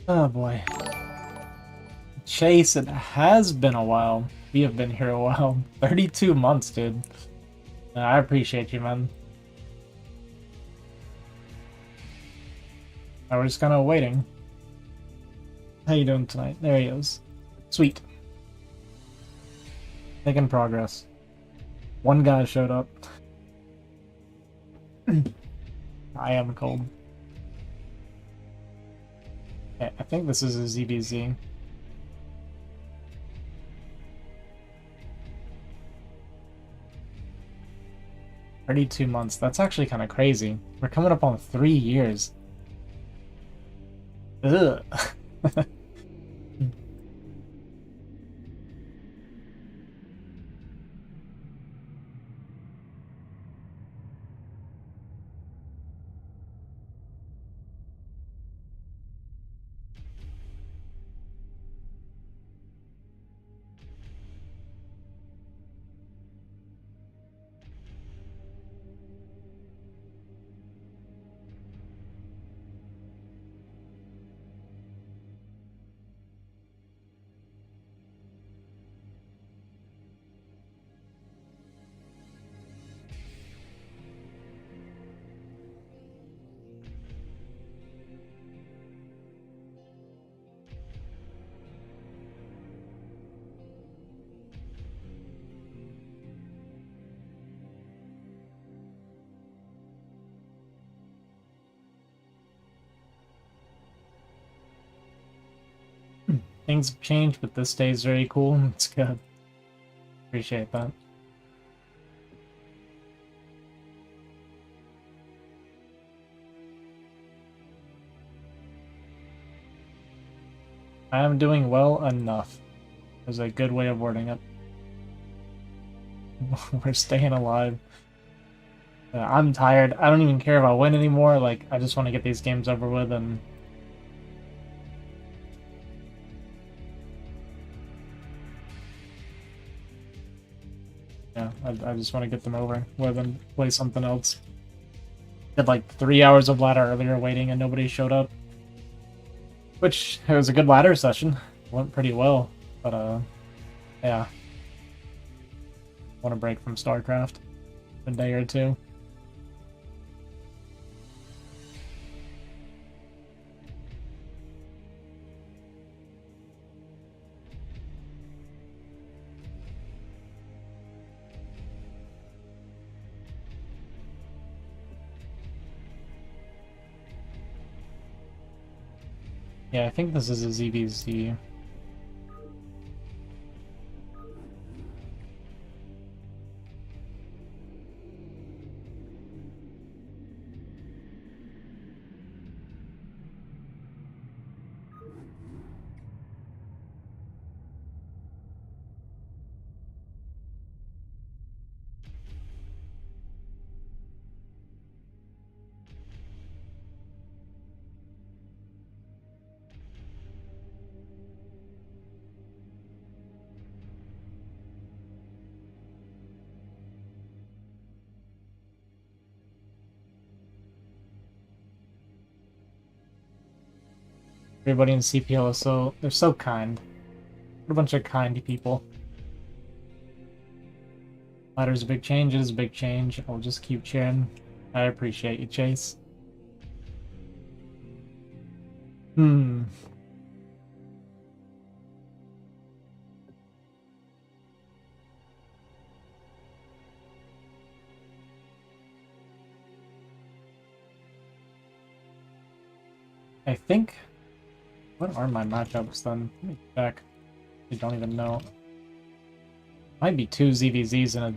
Oh boy. Chase, it has been a while. We have been here a while. 32 months, dude. I appreciate you, man. I was just kind of waiting. How you doing tonight? There he is. Sweet. Making progress. One guy showed up. I am cold. Okay, I think this is a ZBZ. $32 months. That's actually kind of crazy. We're coming up on 3 years. Ugh. Things have changed, but this day is very cool. It's good. Appreciate that. I am doing well enough. There's a good way of wording it. We're staying alive. I'm tired. I don't even care if I win anymore. Like, I just want to get these games over with and... Yeah, I just want to get them over with and play something else. Did like 3 hours of ladder earlier waiting and nobody showed up. Which, it was a good ladder session. Went pretty well. But, yeah. Want a break from StarCraft. A day or two. Yeah, I think this is a ZVZ. Everybody in CPL is they're so kind. What a bunch of kind people. Ladder's a big change, it is a big change. I'll just keep cheering. I appreciate you, Chase. Hmm. I think... What are my matchups then? Let me check. I don't even know. Might be 2 ZVZs and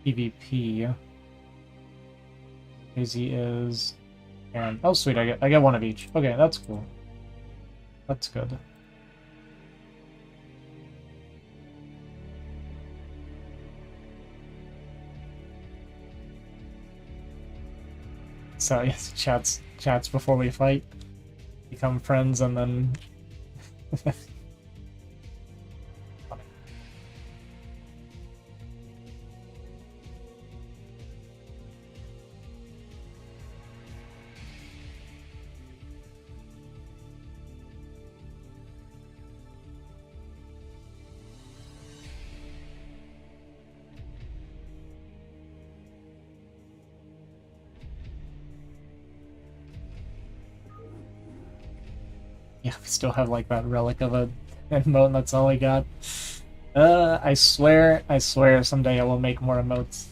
a PvP. Crazy is... And oh sweet, I get one of each. Okay, that's cool. That's good. So yes, chats before we fight. Become friends and then Yeah, we still have like that relic of a emote, and that's all I got. I swear someday I will make more emotes.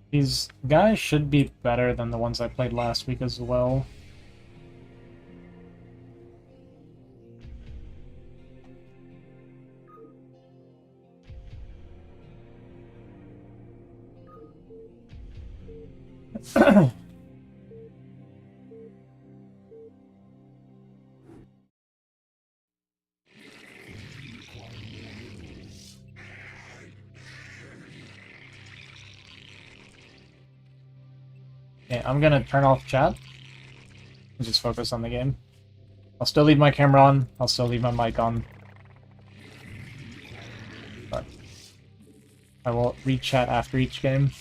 These guys should be better than the ones I played last week as well. Okay, I'm gonna turn off chat and just focus on the game. I'll still leave my camera on, I'll still leave my mic on. But I will re-chat after each game.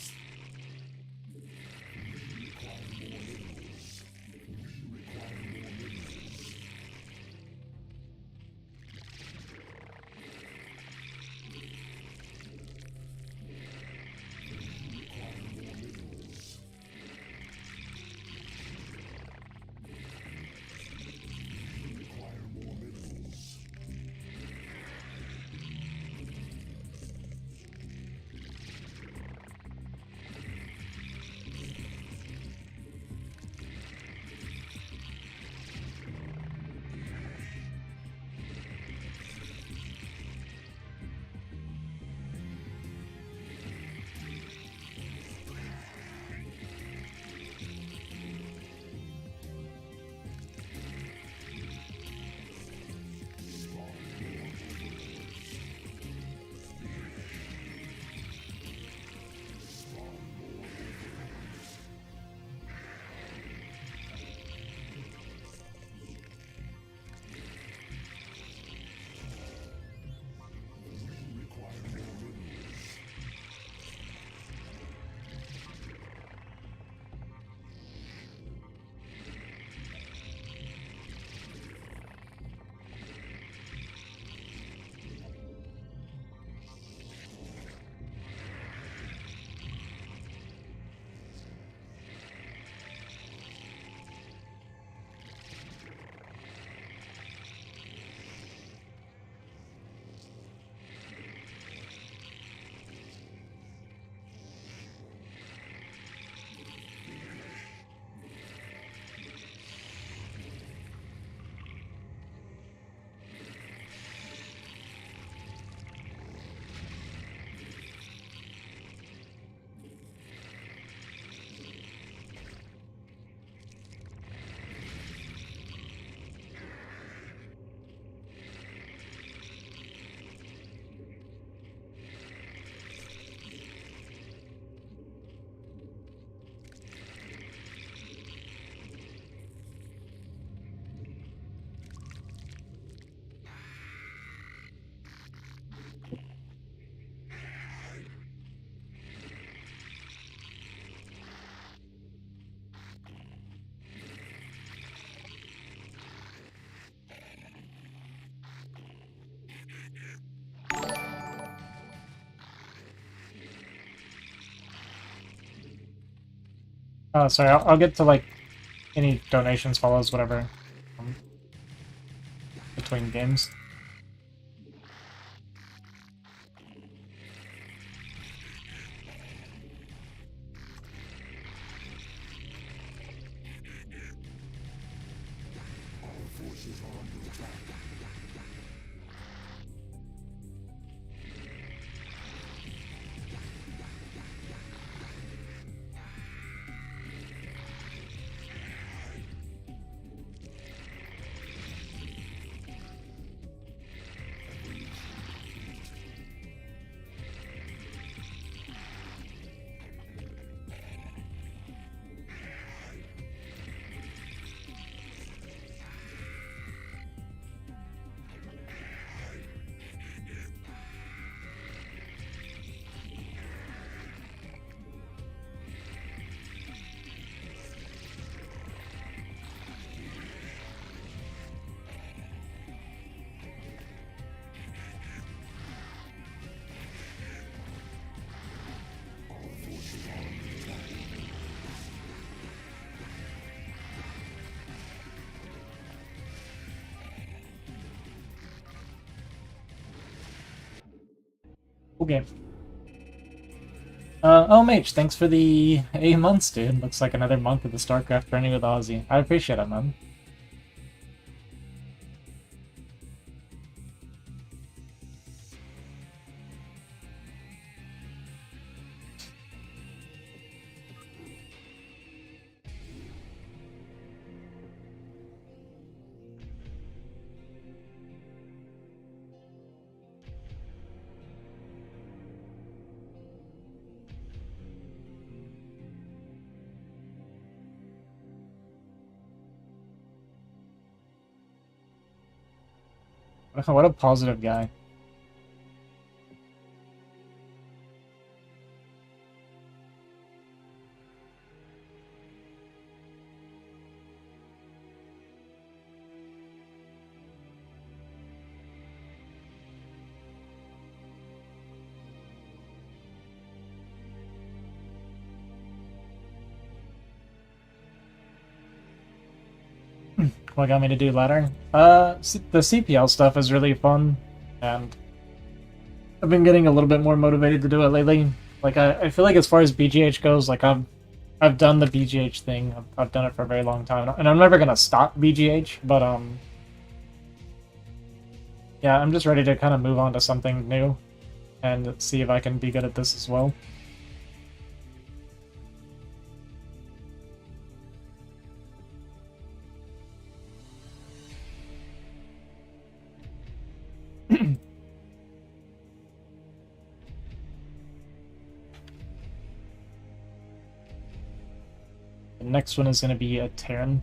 Sorry, I'll get to like any donations, follows, whatever, um, between games. Okay. Oh, Mage, thanks for the 8 months, dude. Looks like another month of the StarCraft journey with Ozzy. I appreciate it, man. What a positive guy. What got me to do ladder? The CPL stuff is really fun, and I've been getting a little bit more motivated to do it lately. Like, I feel like as far as BGH goes, like, I've done the BGH thing. I've done it for a very long time, and I'm never gonna stop BGH, but, yeah, I'm just ready to kind of move on to something new, and see if I can be good at this as well. The next one is going to be a Terran.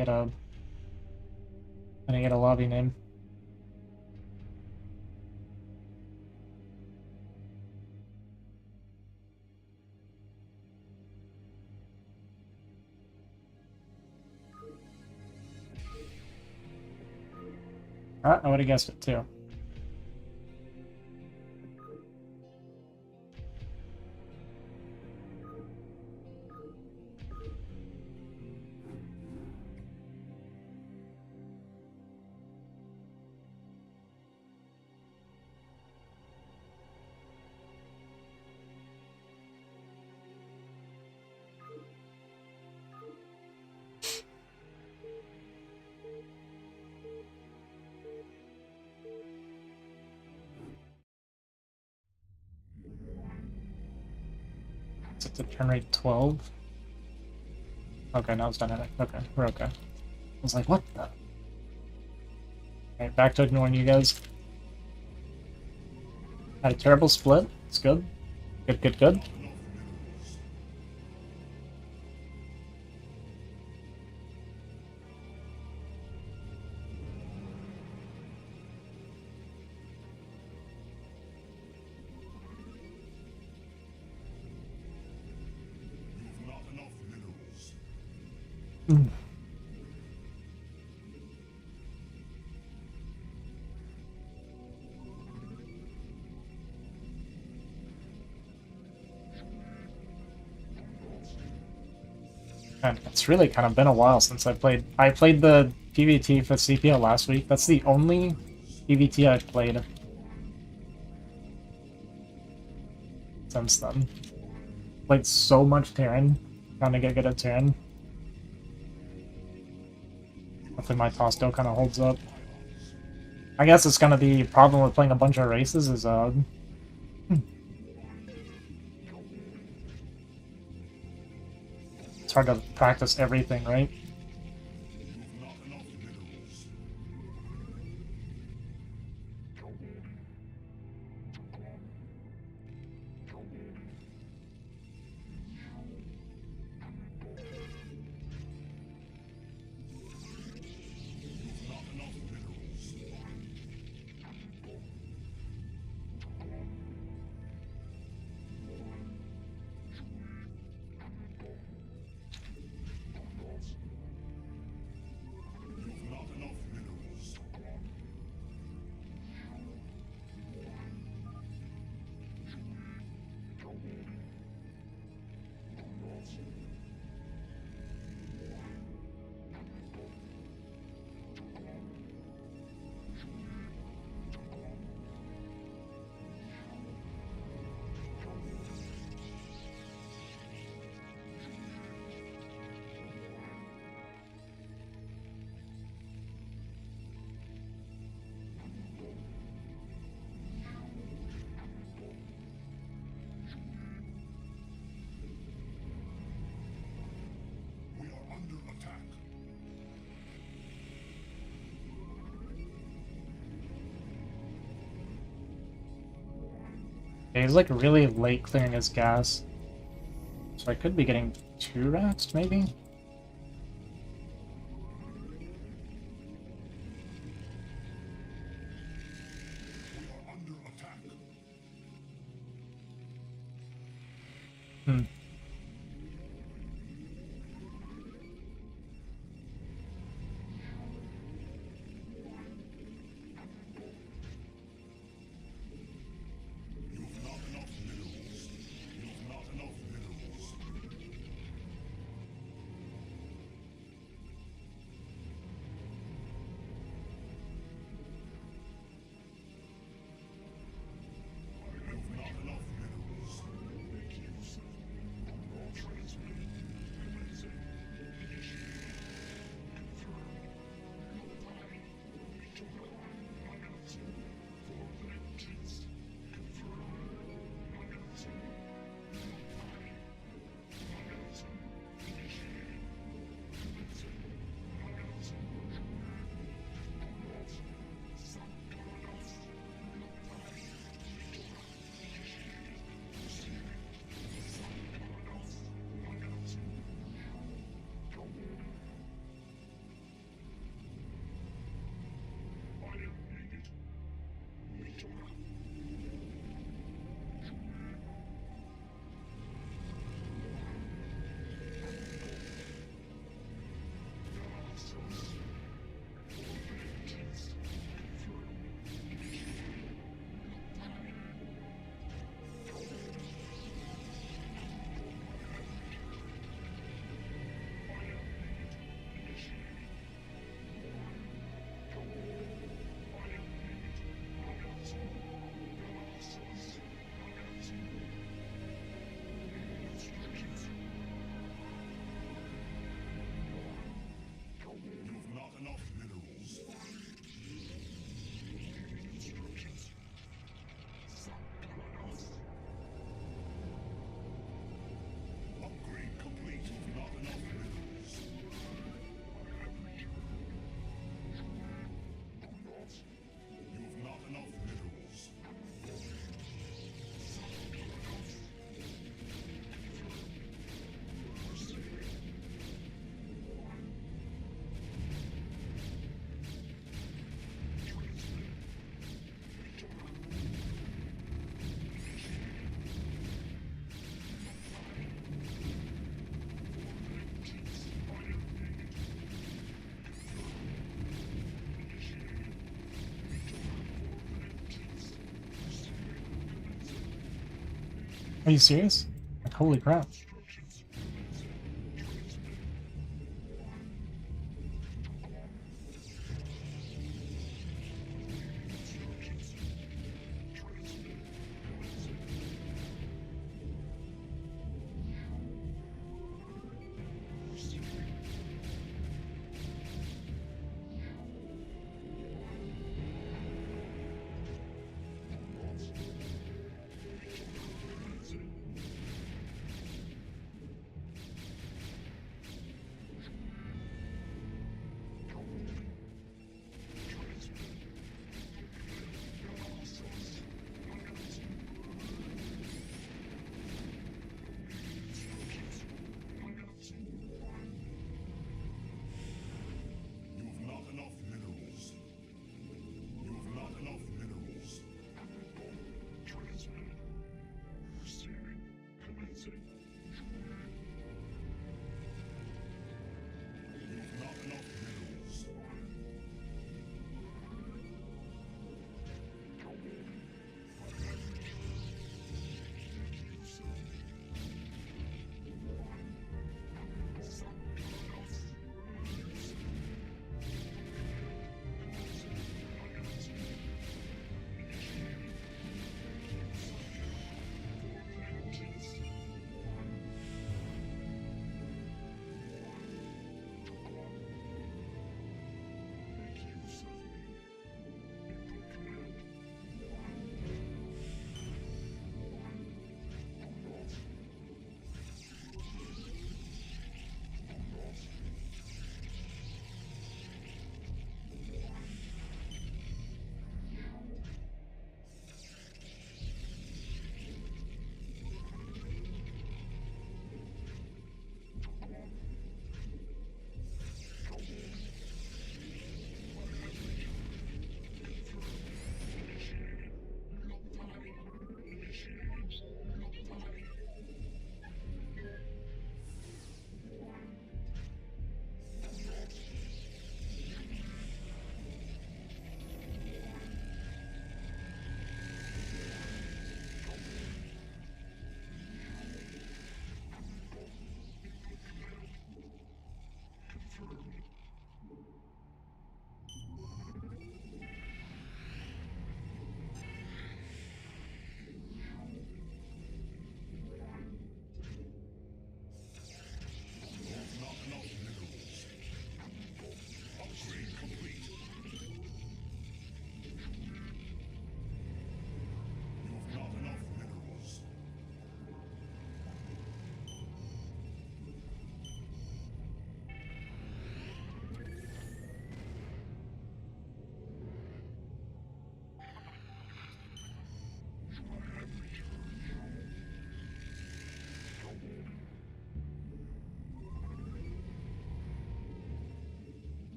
I didn't get a lobby name. Ah, I would have guessed it too. Is it to turn rate 12? Okay, now it's dynamic. Okay, we're okay. I was like, what the? Alright, back to ignoring you guys. Had a terrible split. It's good. Good, good, good. Mm. And it's really kind of been a while since I played. I played the PvT for CPL last week. That's the only PvT I've played since then. Played so much Terran, trying to get good at Terran. Hopefully my toss still kind of holds up. I guess it's kind of the problem with playing a bunch of races is it's hard to practice everything, right? He's like really late clearing his gas. So I could be getting 2 rats, maybe? Hmm. Are you serious? Like, holy crap.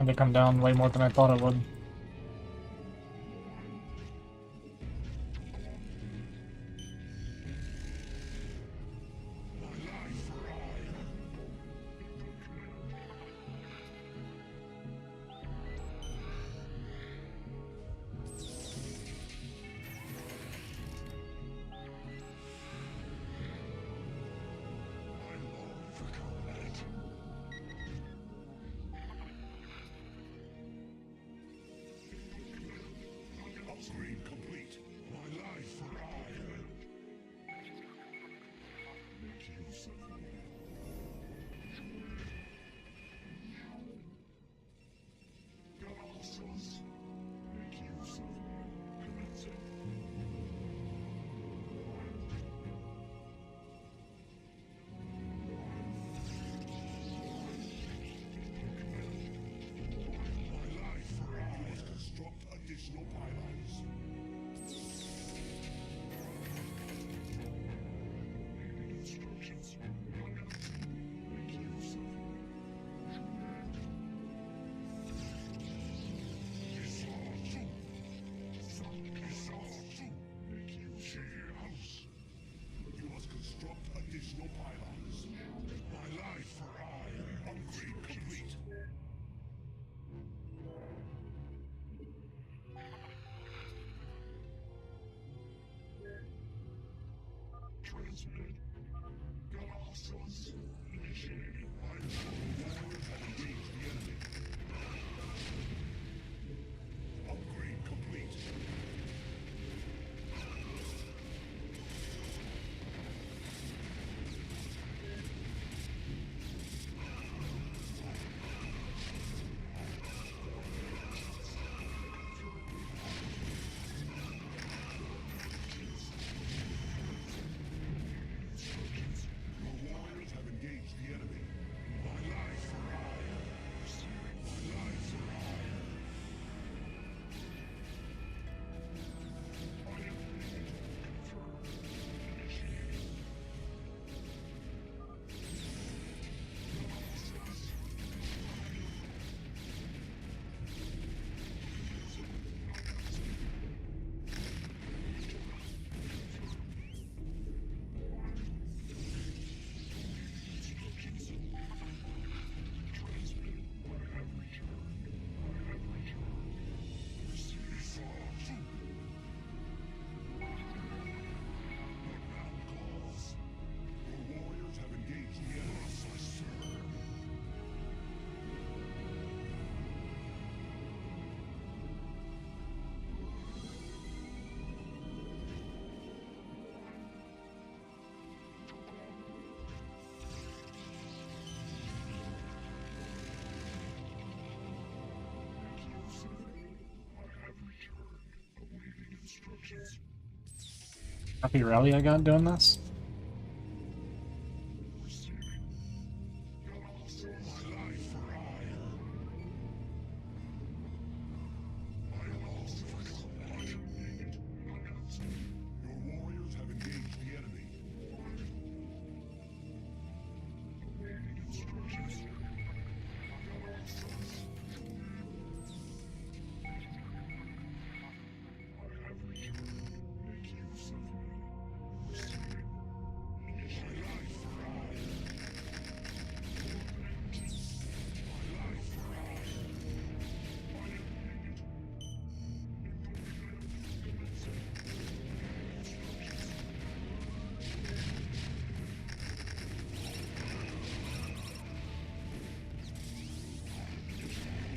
Had to come down way more than I thought it would. Upgrade complete. My life for hire. Make use of me. Colossus. Make use of me. Commencing. My life for hire. Construct additional pylons. Instructions. Make use of make use of your house. You must construct additional pylons. My life for hire. Upgrade complete. Transmitted. Colossus. Initiating pylon. Warriors have engaged the enemy. Upgrade complete. Your warriors have engaged the enemy. My life for hire. My life for hire. Confirmed. Initiating. Transmitted. I have returned. I have returned. Outbound calls. Your warriors have engaged the enemy. Make use of me. I have returned. Awaiting instructions. Happy rally I got doing this? Receiving. Colossus. My life for hire. My loss for combat. Your warriors have engaged the enemy. Awaiting instructions. Colossus. I have returned. Make use of me. Receiving. My life for hire. My life for hire. I am needed.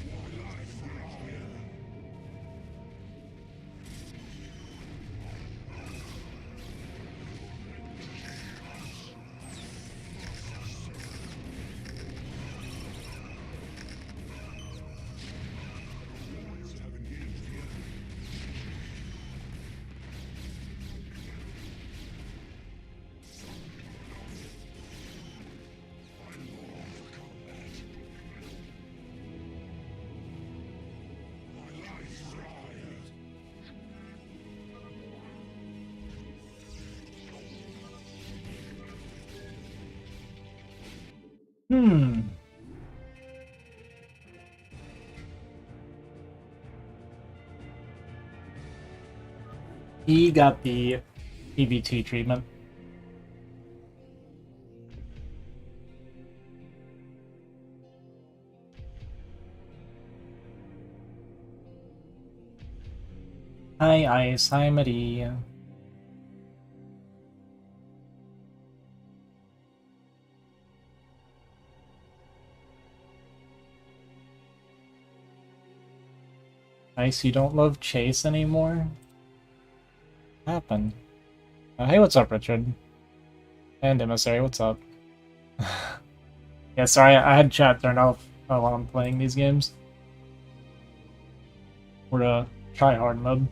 My life for hire. Warriors have engaged the enemy. I long for combat. My life for hire. He got the EBT treatment. Hi, Ice. Hi, Maria. Ice, you don't love Chase anymore? What happened? Hey, what's up, Richard? And Emissary, what's up? Yeah, sorry, I had chat turned off while I'm playing these games. We're try hard mode.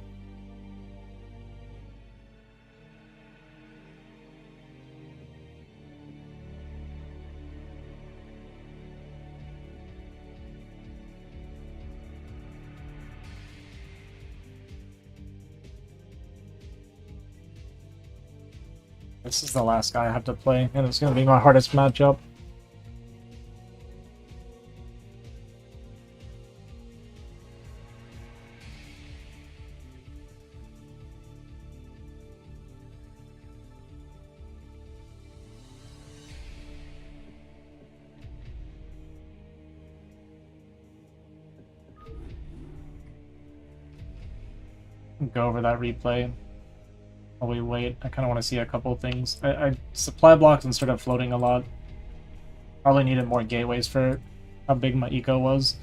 This is the last guy I have to play, and it's going to be my hardest matchup. Go over that replay while we wait. I kind of want to see a couple things. I supply blocked instead of floating a lot. Probably needed more gateways for how big my eco was.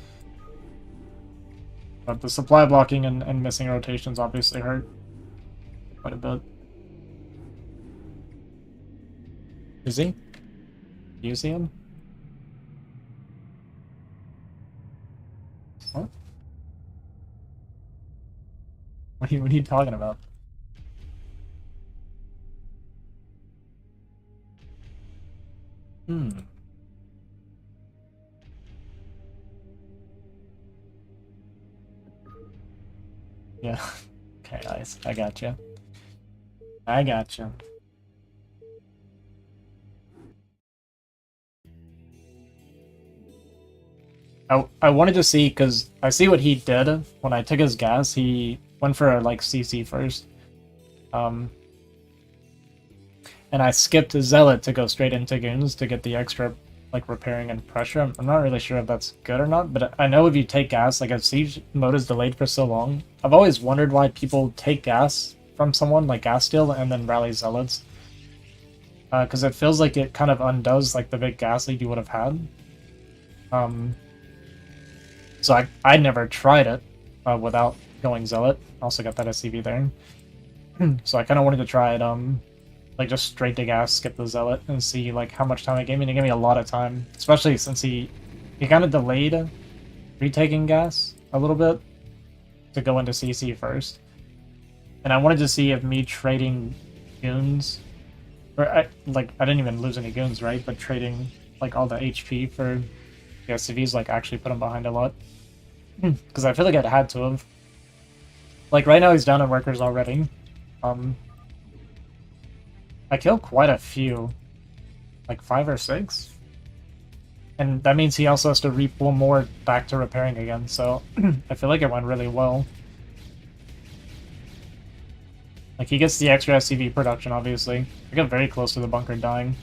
But the supply blocking and missing rotations obviously hurt quite a bit. Is he? Do you see him? What? What are you talking about? Hmm. Yeah. Okay, Ice. I gotcha. I gotcha. I wanted to see, because I see what he did when I took his gas. He went for like CC first. And I skipped Zealot to go straight into Goons to get the extra like repairing and pressure. I'm not really sure if that's good or not, but I know if you take gas, like if Siege mode is delayed for so long, I've always wondered why people take gas from someone like gas steal and then rally Zealots. Because it feels like it kind of undoes like the big gas lead you would have had. So I never tried it without going Zealot. Also got that SCV there. So I kind of wanted to try it like just straight to gas, skip the Zealot, and see like how much time it gave me. And it gave me a lot of time, especially since he kind of delayed retaking gas a little bit to go into CC first. And I wanted to see if me trading Goons, or I didn't even lose any Goons, right? But trading like all the HP for the SCVs like actually put him behind a lot. Because I feel like it had to have. Like right now he's down in workers already. I killed quite a few, like 5 or 6, and that means he also has to repull more back to repairing again. So I feel like it went really well. Like he gets the extra SCV production, obviously. I got very close to the bunker dying,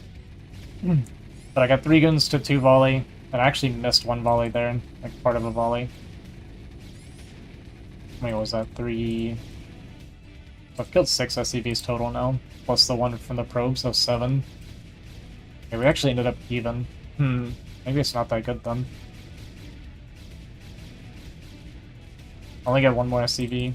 but I got 3 guns to 2 volley, and I actually missed 1 volley there, like part of a volley. Wait, what was that? 3. I've killed 6 SCVs total now, plus the 1 from the probe, so 7. Okay, we actually ended up even. Maybe it's not that good then. Only get 1 more SCV.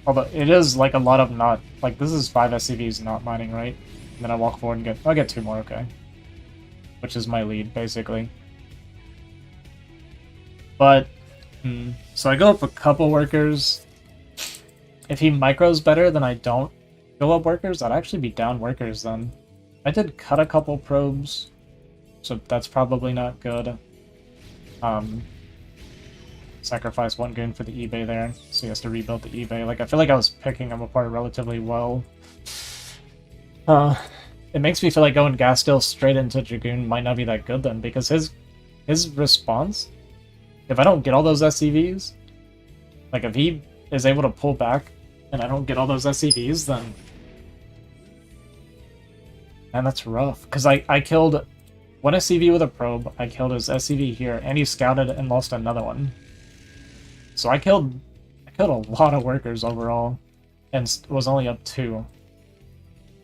Although it is like a lot of not, like this is 5 SCVs not mining, right? And then I walk forward and I'll get 2 more, okay. Which is my lead, basically. But, so I go up a couple workers. If he micros better, then I don't go up workers. I'd actually be down workers then. I did cut a couple probes, so that's probably not good. Sacrifice 1 goon for the eBay there, so he has to rebuild the eBay. Like, I feel like I was picking him apart relatively well. It makes me feel like going gas steal straight into Dragoon might not be that good then, because his response, if I don't get all those SCVs, Like, if he is able to pull back and I don't get all those SCVs, then... Man, that's rough. Because I killed one SCV with a probe, I killed his SCV here, and he scouted and lost another one. So I killed a lot of workers overall, and was only up 2.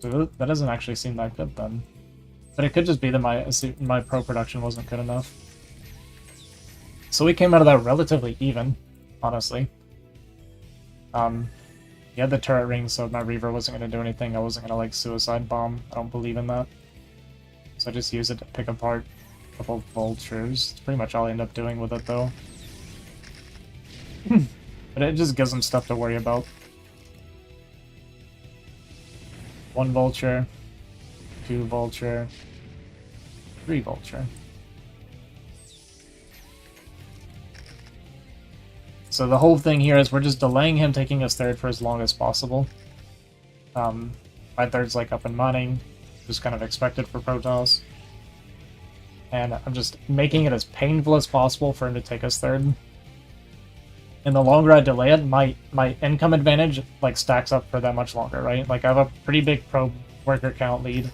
So that doesn't actually seem that good then. But it could just be that my pro production wasn't good enough. So we came out of that relatively even, honestly. He had the turret ring, so my Reaver wasn't going to do anything. I wasn't going to, like, suicide bomb. I don't believe in that. So I just use it to pick apart a couple vultures. It's pretty much all I end up doing with it, though. But it just gives him stuff to worry about. 1 vulture, 2 vulture, 3 vulture. So the whole thing here is we're just delaying him taking his third for as long as possible. My third's like up and running, just kind of expected for Protoss. And I'm just making it as painful as possible for him to take his third. And the longer I delay it, my income advantage like stacks up for that much longer, right? Like I have a pretty big probe worker count lead.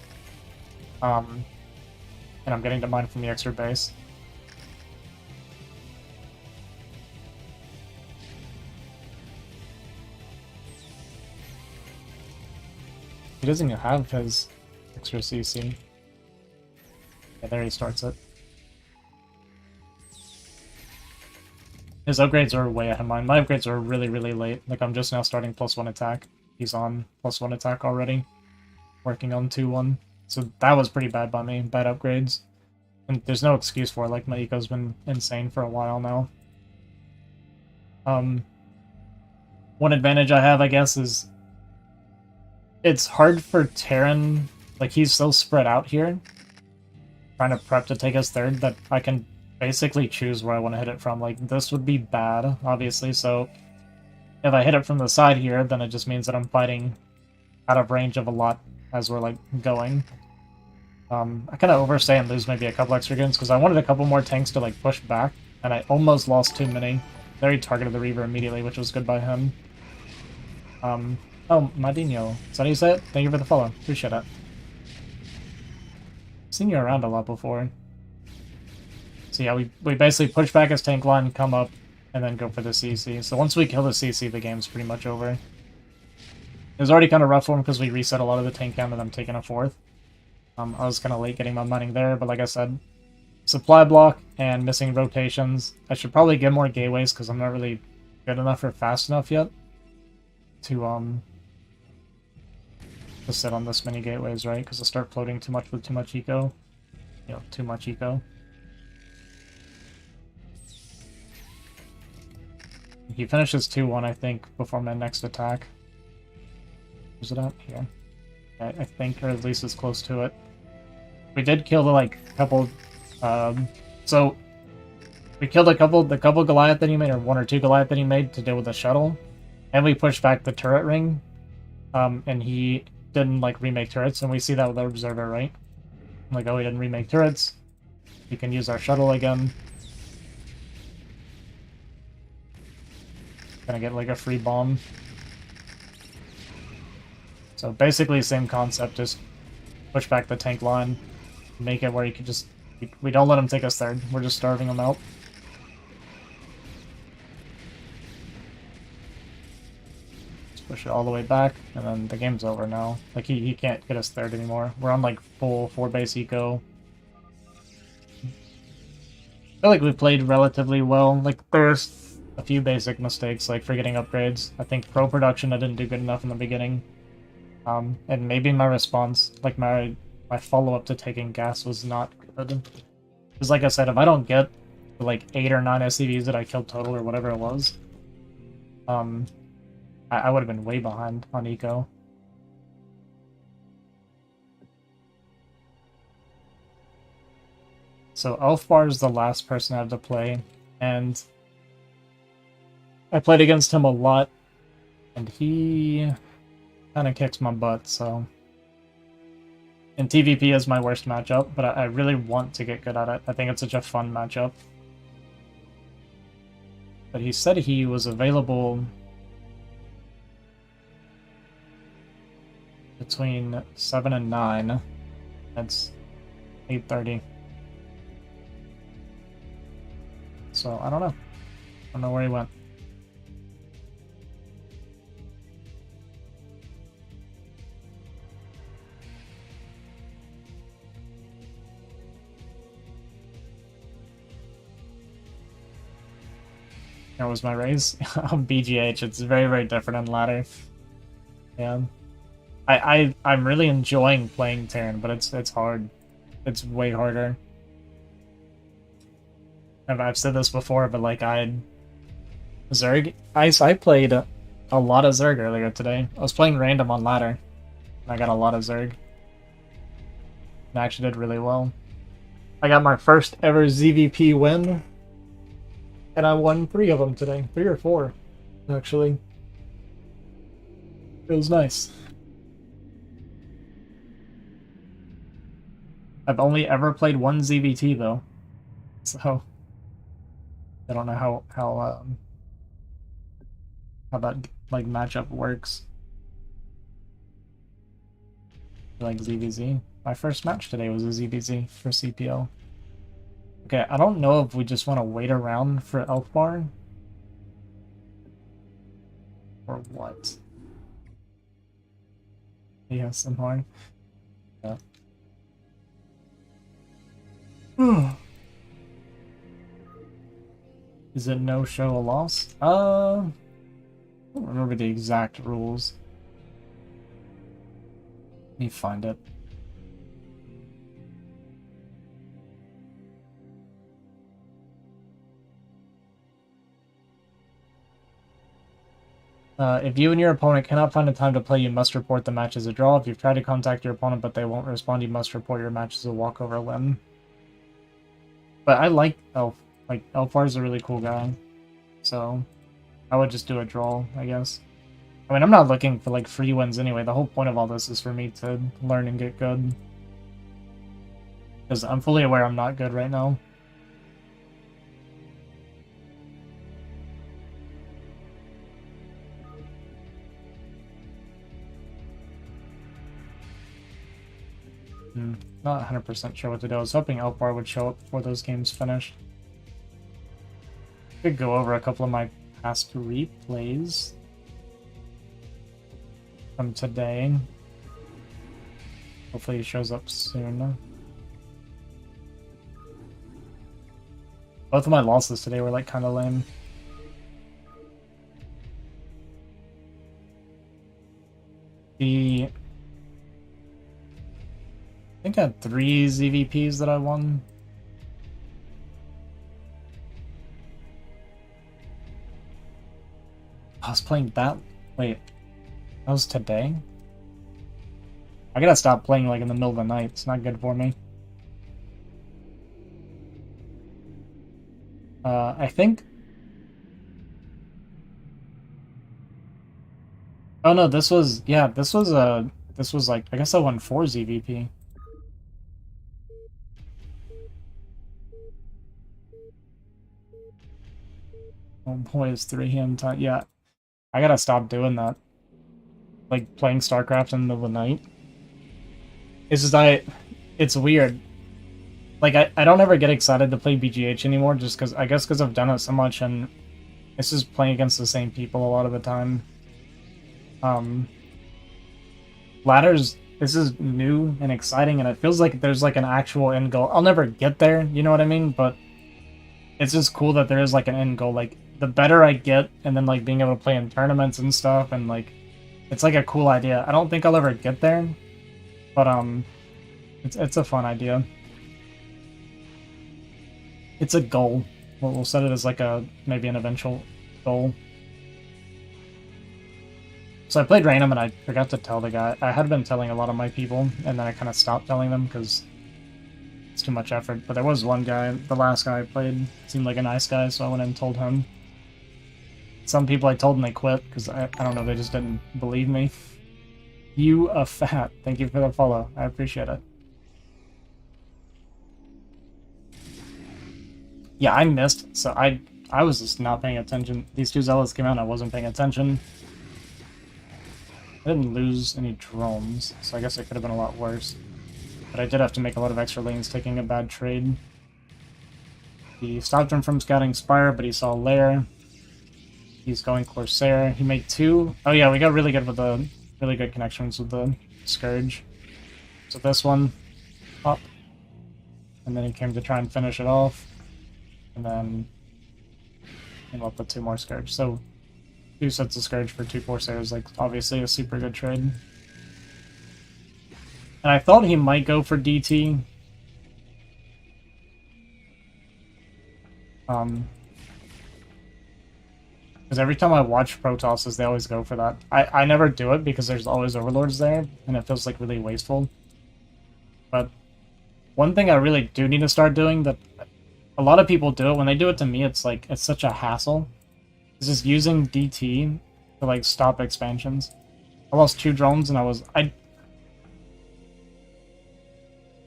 And I'm getting to mine from the extra base. He doesn't even have his extra CC. Yeah, there he starts it. His upgrades are way ahead of mine. My upgrades are really, really late. Like, I'm just now starting +1 attack. He's on +1 attack already. Working on 2-1. So that was pretty bad by me. Bad upgrades. And there's no excuse for it. Like, my eco's been insane for a while now. One advantage I have, I guess, is... It's hard for Terran... Like, he's so spread out here. Trying to prep to take his third, that I can basically choose where I want to hit it from. Like, this would be bad, obviously, so... If I hit it from the side here, then it just means that I'm fighting out of range of a lot as we're, like, going. I kind of overstay and lose maybe a couple extra guns, because I wanted a couple more tanks to, like, push back, and I almost lost too many. There he targeted the Reaver immediately, which was good by him. Oh, Madinho. Is that how you say it? Thank you for the follow. Appreciate it. I've seen you around a lot before. So yeah, we basically push back his tank line, come up, and then go for the CC. So once we kill the CC, the game's pretty much over. It was already kind of rough for him because we reset a lot of the tank count and I'm taking a 4th. I was kind of late getting my mining there, but like I said, supply block and missing rotations. I should probably get more gateways because I'm not really good enough or fast enough yet to sit on this many gateways, right? Because I start floating too much with too much eco. You know, too much eco. He finishes 2-1, I think, before my next attack. Where's it at? Here. I think, or at least it's close to it. We did kill the, like, couple... so, we killed the couple Goliath that he made, or 1 or 2 Goliath that he made to deal with the shuttle. And we pushed back the turret ring. And he didn't, like, remake turrets, and we see that with our Observer, right? Like, oh, he didn't remake turrets. We can use our shuttle again. Gonna get, like, a free bomb. So basically, same concept, just push back the tank line, make it where you can just... We don't let him take us third, we're just starving him out. Just push it all the way back, and then the game's over now. Like, he can't get us third anymore. We're on, like, full 4-base eco. I feel like we played relatively well. Like, there's a few basic mistakes, like forgetting upgrades. I think pro production I didn't do good enough in the beginning. And maybe my response, like my follow-up to taking gas was not good. Because like I said, if I don't get the, like 8 or 9 SCVs that I killed total or whatever it was, I would have been way behind on eco. So Elfbar is the last person I have to play, and I played against him a lot, and he kind of kicks my butt, so... And TVP is my worst matchup, but I really want to get good at it. I think it's such a fun matchup. but he said he was available between 7 and 9. That's 8:30. So I don't know. I don't know where he went. That was my raise on BGH. It's very, very different on ladder. Yeah. I'm really enjoying playing Terran, but it's hard. It's way harder. I've said this before, but like Zerg, I played a lot of Zerg earlier today. I was playing random on ladder, and I got a lot of Zerg. And I actually did really well. I got my first ever ZVP win, and I won 3 of them today. 3 or 4, actually. It was nice. I've only ever played 1 ZVT though, so I don't know how that like matchup works. Like ZVZ. My first match today was a ZVZ for CPL. Okay, I don't know if we just want to wait around for Elf Bar or what. He has some horn. Yeah. Is it no show a loss? I don't remember the exact rules. Let me find it. If you and your opponent cannot find a time to play, you must report the match as a draw. If you've tried to contact your opponent but they won't respond, you must report your match as a walkover win. But I like Elf. Like, Elfar's a really cool guy. So, I would just do a draw, I guess. I mean, I'm not looking for, like, free wins anyway. The whole point of all this is for me to learn and get good. Because I'm fully aware I'm not good right now. Not 100% sure what to do. I was hoping Elfbar would show up before those games finished. Could go over a couple of my past replays from today. Hopefully he shows up soon. Both of my losses today were like kind of lame. I think I had 3 ZVPs that I won. I was playing that. Wait, that was today? I gotta stop playing like in the middle of the night. It's not good for me. I think. Oh no, this was like, I guess I won 4 ZVP. Oh boy, it's 3 AM time. Yeah, I gotta stop doing that. Like, playing StarCraft in the middle of the night. It's just, it's weird. Like, I don't ever get excited to play BGH anymore, just because, I guess because I've done it so much, and it's just playing against the same people a lot of the time. Ladders, this is new and exciting, and it feels like there's like an actual end goal. I'll never get there, you know what I mean? But it's just cool that there is like an end goal. Like, the better I get, and then like being able to play in tournaments and stuff, and like, it's like a cool idea. I don't think I'll ever get there, but it's a fun idea. It's a goal. We'll set it as like maybe an eventual goal. So I played random and I forgot to tell the guy. I had been telling a lot of my people, and then I kind of stopped telling them because it's too much effort. But there was one guy, the last guy I played, seemed like a nice guy, so I went and told him. Some people I told and they quit because I don't know, they just didn't believe me. You a fat. Thank you for the follow. I appreciate it. Yeah, I missed. So I I was just not paying attention. These two zealots came out and I wasn't paying attention. I didn't lose any drones, so I guess it could have been a lot worse. But I did have to make a lot of extra lanes taking a bad trade. He stopped him from scouting Spire, but he saw Lair. He's going Corsair. He made 2. Oh yeah, we got really good with the really good connections with the Scourge. So this one, pop. And then he came to try and finish it off. And then came up with 2 more Scourge. So 2 sets of Scourge for 2 Corsairs, like obviously a super good trade. And I thought he might go for DT. Because every time I watch Protosses, they always go for that. I never do it because there's always Overlords there, and it feels like really wasteful. But one thing I really do need to start doing that a lot of people do it, when they do it to me, it's like, it's such a hassle. It's just using DT to like stop expansions. I lost 2 drones and I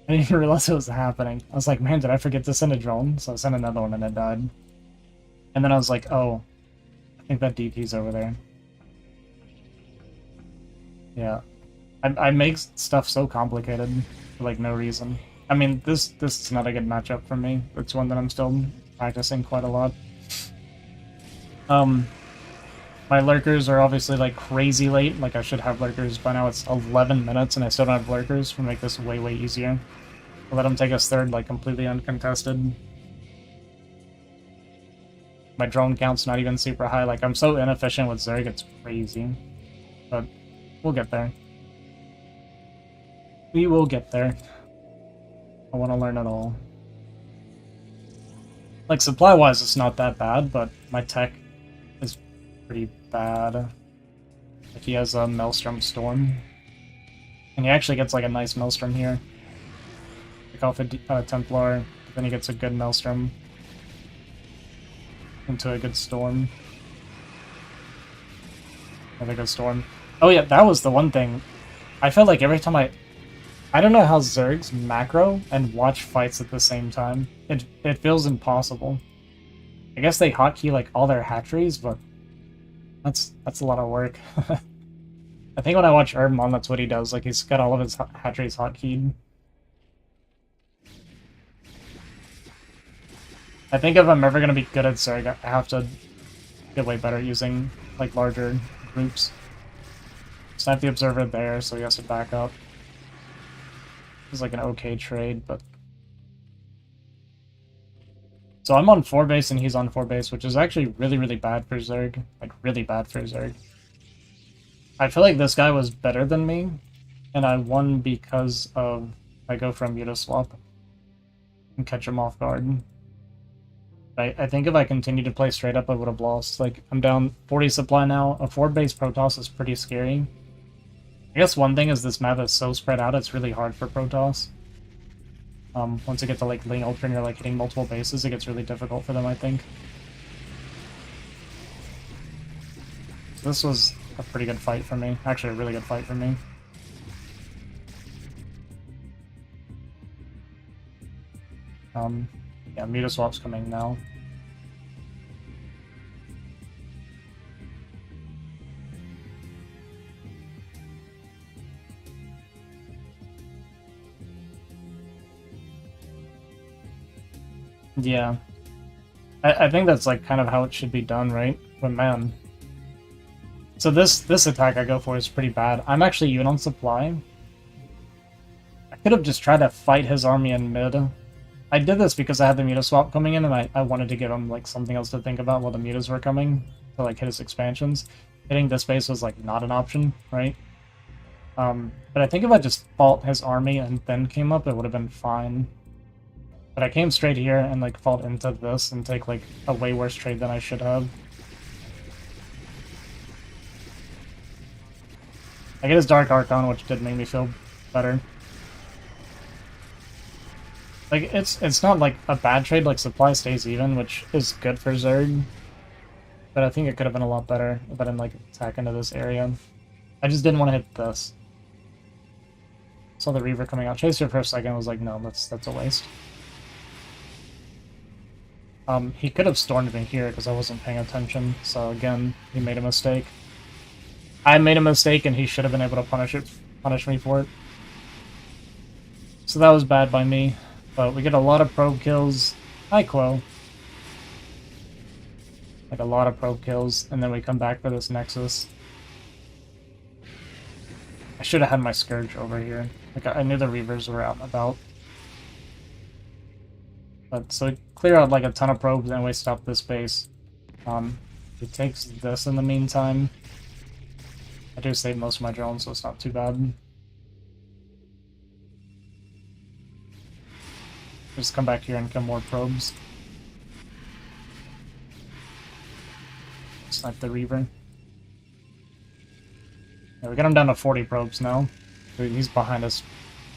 didn't even realize it was happening. I was like, man, did I forget to send a drone? So I sent another one and it died. And then I was like, oh, I think that DT's over there. Yeah. I make stuff so complicated for like no reason. I mean, this is not a good matchup for me. It's one that I'm still practicing quite a lot. My lurkers are obviously like crazy late. Like I should have lurkers by now. It's 11 minutes and I still don't have lurkers to make this way easier. I'll let them take us third, like completely uncontested. My drone count's not even super high. Like I'm so inefficient with Zerg, it's crazy. But we'll get there. We will get there. I want to learn it all. Like supply-wise, it's not that bad, but my tech is pretty bad. Like he has a Maelstrom Storm. And he actually gets like a nice Maelstrom here. Pick off a Templar, but then he gets a good Maelstrom. Into a good Storm. Another good Storm. Oh yeah, that was the one thing. I felt like every time I don't know how Zergs macro and watch fights at the same time. It feels impossible. I guess they hotkey like all their hatcheries, but that's a lot of work. I think when I watch Herbmon, that's what he does. Like he's got all of his hatcheries hotkeyed. I think if I'm ever gonna be good at Zerg, I have to get way better at using like larger groups. Snipe the Observer there, so he has to back up. It's like an okay trade, but... So I'm on 4 base and he's on 4 base, which is actually really bad for Zerg. Like, really bad for Zerg. I feel like this guy was better than me, and I won because of... I go for a Mutaswap and catch him off guard. I think if I continued to play straight up, I would have lost. Like, I'm down 40 supply now. A 4 base Protoss is pretty scary. I guess one thing is this map is so spread out, it's really hard for Protoss. Once you get to like Ling Ultra and you're like hitting multiple bases, it gets really difficult for them, I think. So this was a pretty good fight for me. Actually, a really good fight for me. Yeah, Mutaswap's coming now. Yeah. I think that's like kind of how it should be done, right? But man. So this attack I go for is pretty bad. I'm actually even on supply. I could have just tried to fight his army in mid. I did this because I had the Mutaswap coming in and I wanted to give him like something else to think about while the Mutas were coming to like hit his expansions. Hitting this base was like not an option, right? But I think if I just fought his army and then came up, it would have been fine. But I came straight here and like fought into this and take like a way worse trade than I should have. I get his Dark Archon, which did make me feel better. Like it's not like a bad trade, like supply stays even, which is good for Zerg. But I think it could have been a lot better if I didn't like attack into this area. I just didn't want to hit this. Saw the Reaver coming out. Chased her for a second, I was like, no, that's a waste. He could have stormed me here because I wasn't paying attention, so again, he made a mistake. I made a mistake and he should have been able to punish me for it. So that was bad by me, but we get a lot of probe kills. Hi, Quo. Like a lot of probe kills, and then we come back for this Nexus. I should have had my Scourge over here. Like I knew the Reavers were out and about. But so we clear out like a ton of probes and we stop this base. He takes this in the meantime. I do save most of my drones, so it's not too bad. Just come back here and kill more probes. Snipe the Reaver. Yeah, we got him down to 40 probes now. He's behind us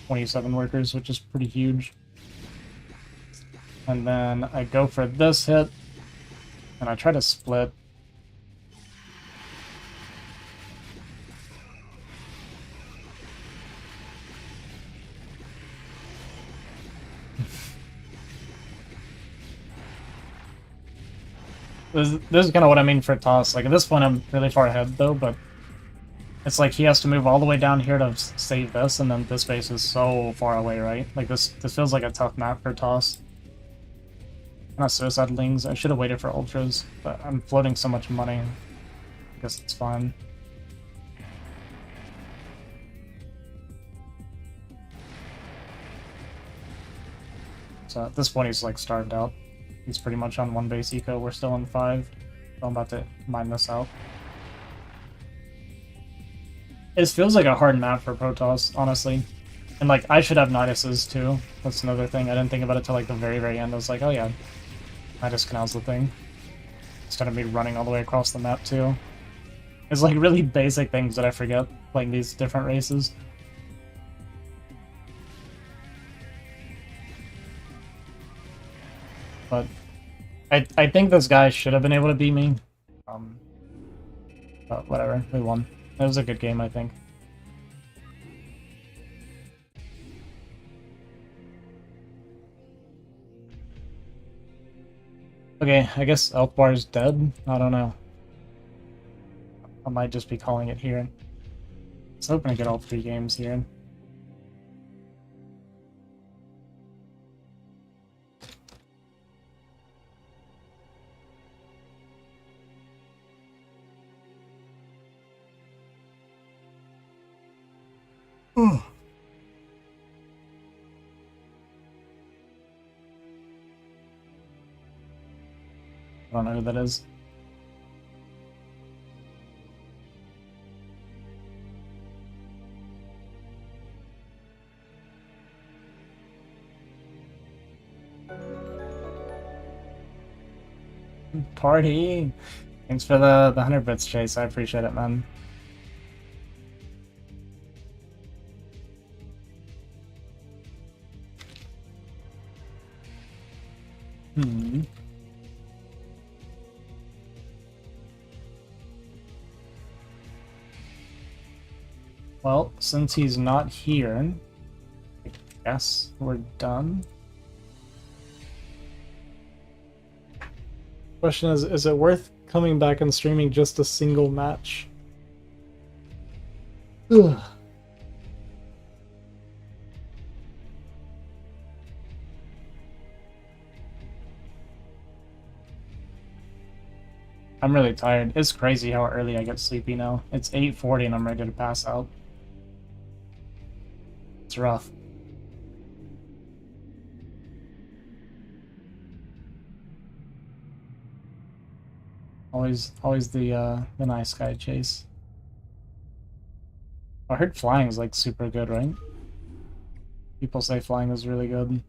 27 workers, which is pretty huge. And then I go for this hit, and I try to split. This is kind of what I mean for toss. Like at this point, I'm really far ahead though, but it's like he has to move all the way down here to save this, and then this base is so far away, right? Like this feels like a tough map for toss. Not suicide lings. I should have waited for ultras, but I'm floating so much money. I guess it's fine. So at this point, he's like starved out. He's pretty much on 1 base eco. We're still on 5. So I'm about to mine this out. It feels like a hard map for Protoss, honestly. And like, I should have Niduses too. That's another thing. I didn't think about it till like the very end. I was like, oh yeah, Nidus Canal's the thing. Instead of me running all the way across the map too. It's like really basic things that I forget playing these different races. But I think this guy should have been able to beat me. But whatever, we won. It was a good game, I think. Okay, I guess Elfbar's dead? I don't know. I might just be calling it here. I was hoping to get all 3 games here. I don't know who that is. Party! Thanks for the 100 bits, Chase. I appreciate it, man. Well, since he's not here, I guess we're done. Question is it worth coming back and streaming just a single match? Ugh. I'm really tired. It's crazy how early I get sleepy now. It's 8:40 and I'm ready to pass out. It's rough. Always the nice guy, Chase. I heard flying is like super good, right? People say flying is really good.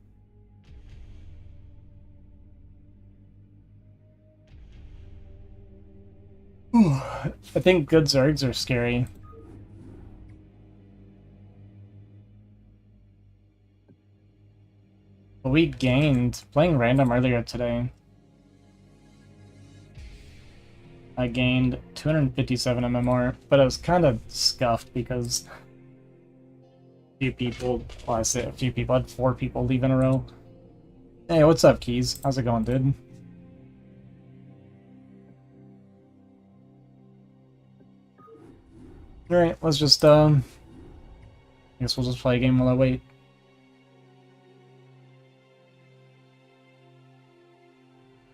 I think good Zergs are scary. But we gained, playing random earlier today, I gained 257 MMR, but it was kind of scuffed because a few people, well I say a few people, I had 4 people leave in a row. Hey, what's up, Keys? How's it going, dude? Alright, let's just, I guess we'll just play a game while I wait.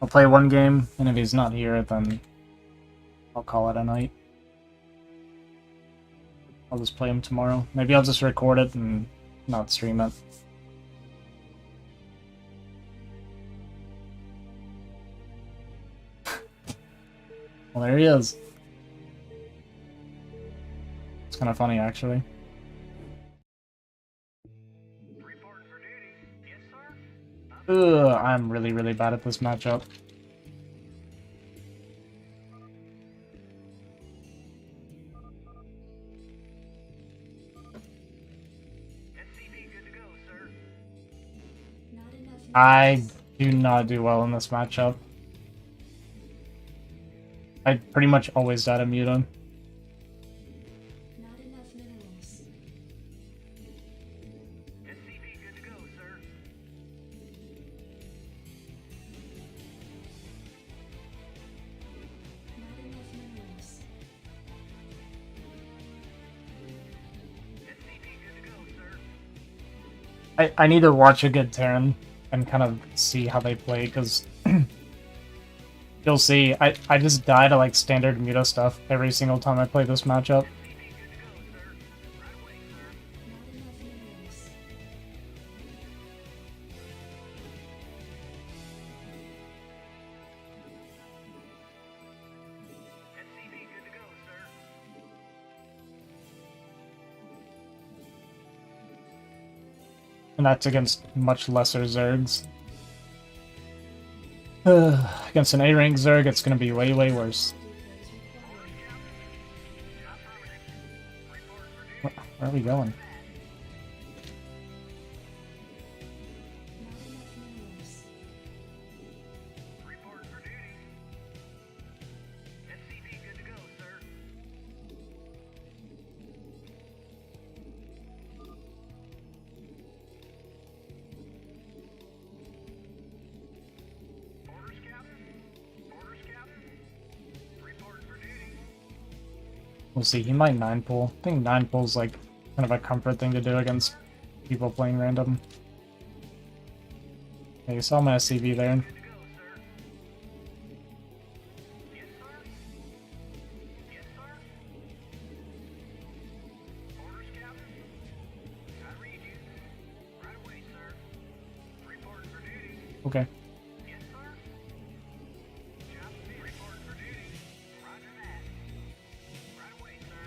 I'll play one game, and if he's not here, then I'll call it a night. I'll just play him tomorrow. Maybe I'll just record it and not stream it. Well, there he is. It's kind of funny, actually. Ugh, I'm really, really bad at this matchup. I do not do well in this matchup. I pretty much always die to Muta. Not enough minerals. SCP good to go, sir. Not enough minerals. SCP good to go, sir. I need to watch a good Terran and kind of see how they play, because you'll see, I just die to like standard Muta stuff every single time I play this matchup. SCP good to go, sir. Right away, sir. Not enough minerals. SCP good to go, sir. And that's against much lesser Zergs. Against an A-rank Zerg, it's going to be way, way worse. Where are we going? Not enough minerals. Report for duty. SCP good to go, sir. Orders, Captain. Orders, Captain. Report for duty. We'll see. He might 9-pull. I think 9-pull's like kind of a comfort thing to do against people playing random. Yeah, you saw my SCV there. Good to go, sir. Yes, sir. Yes, sir. Orders, Captain. I read you. Right away, sir. Report for duty. Okay. Yes, sir. Captain, report for duty. Roger that. Right away, sir.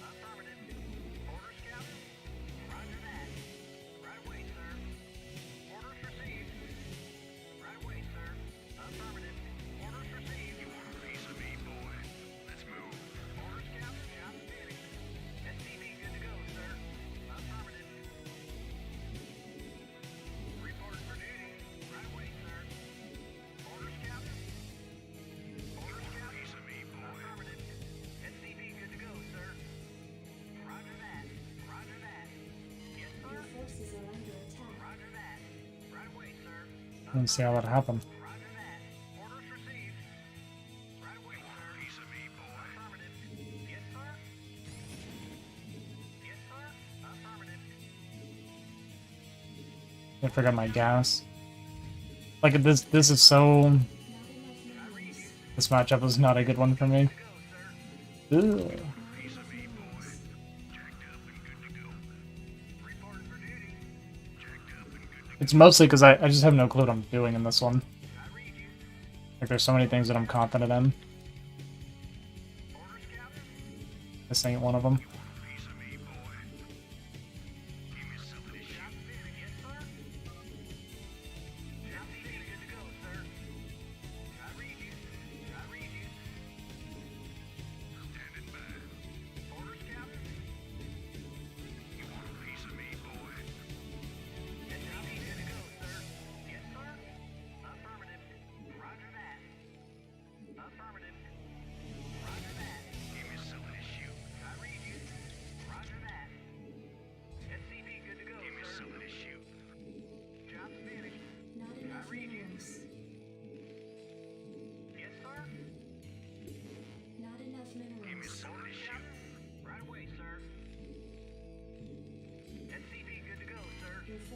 Affirmative. Orders, Captain. Roger that. Right away, sir. Orders received. Right away, sir. Affirmative. Orders received. You want a piece of me, boy? Let's move. Orders, Captain. Captain Danny. SCV good to go, sir. Affirmative. Report for duty. Right away, sir. Orders, Captain. Orders, Captain. Piece of me, boy. Affirmative. SCV good to go, sir. Roger that. Roger that. Yes, sir. Your forces are under attack. Roger that. Right away, sir. Let's see how that happened. Roger that. Orders received. Right away, sir. Piece of me, boy. Affirmative. Yes, sir. Yes, sir. Affirmative. I forgot my gas. Like this is so. Not enough minerals. This matchup is not a good one for me. Go, sir. Ugh. Piece of me, boy. Jacked up and good to go. Report for duty. Jacked up and good to go. It's mostly because I just have no clue what I'm doing in this one. I read you. Like there's so many things that I'm confident in. Orders, Captain. This ain't one of them. Piece of me, boy. Give me some of this shit. Yes, sir. Captain, good to go, sir. I read you. I read you. Standing by. Orders, Captain. You want a piece of me, boy? SCV good to go, sir. Yes, sir. Affirmative. Roger that. Affirmative. Roger that. Give me some of this shoot. I read you.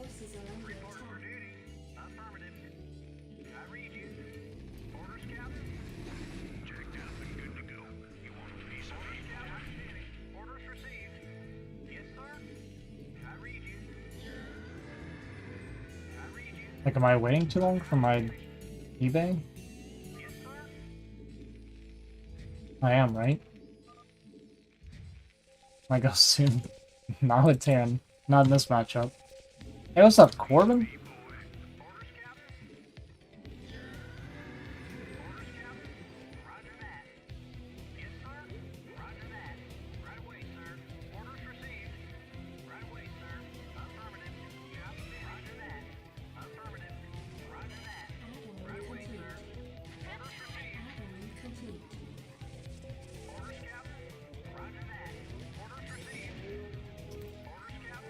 forces are under Report for attack. duty. Affirmative. I read you. Order scout. Jacked up and good to go. You want a piece of Order me? scout outstanding. Orders received. Yes, sir. I read you. I read you. Like, am I waiting too long for my eBay? Yes, sir. I am, right? I go soon. Not with Taryn. Not in this matchup. Hey, what's up, Corbin? Order scout. Order scout. Roger that. Yes, sir. Roger that. Right away, sir. Orders received. Right away, sir. Affirmative. Yep. Roger that. Affirmative. Roger that. Right Add-on away, complete. sir. Orders received. Add-on complete. Order scout. Roger that. Orders received. Order scout.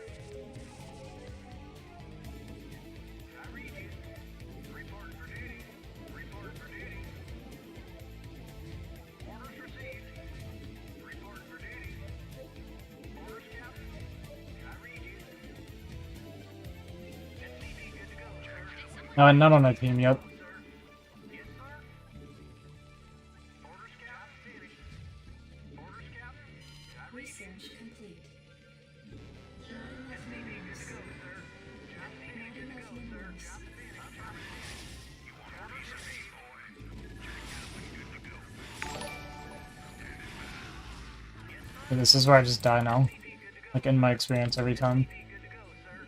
I read you. Report for duty. Report for duty. Orders received. Report for duty. Order scout. I read you. SCV good to go, sir. No, I'm not on a team yet. Sir. Yes, sir. Order scout. City. Order scout. I read you. Research complete. Not enough SCV good minerals. to go, sir. Job city Not good to enough go, sir. minerals. Job city. Affirmative. You want a piece of me, boy? Jacked up and good to go. Okay, this is where I just die now. Like, in my experience every time. Good to go, sir.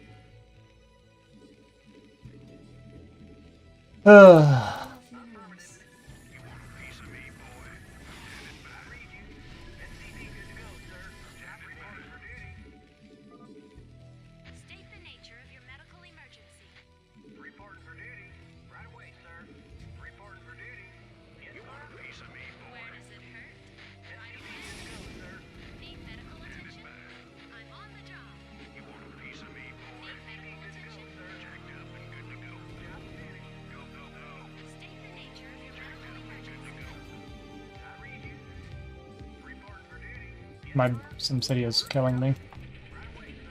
Ugh. Enough minerals. You want a piece of me, boy? I read you. SCV good to go, sir. Job report for duty. State the nature of your medical emergency. Report for duty. Right away, sir. Report for duty. Yes, You want a piece of me, boy? Where does it hurt? SCV good to go, sir. Need medical attention? I'm on the job. You want a piece of me, boy? Need medical attention? Jacked up and good to go. Job city. Go, go, go. State the nature of your medical emergency. I read you. Report for duty. Yes, My sir. SimCity is killing me. Right away, sir.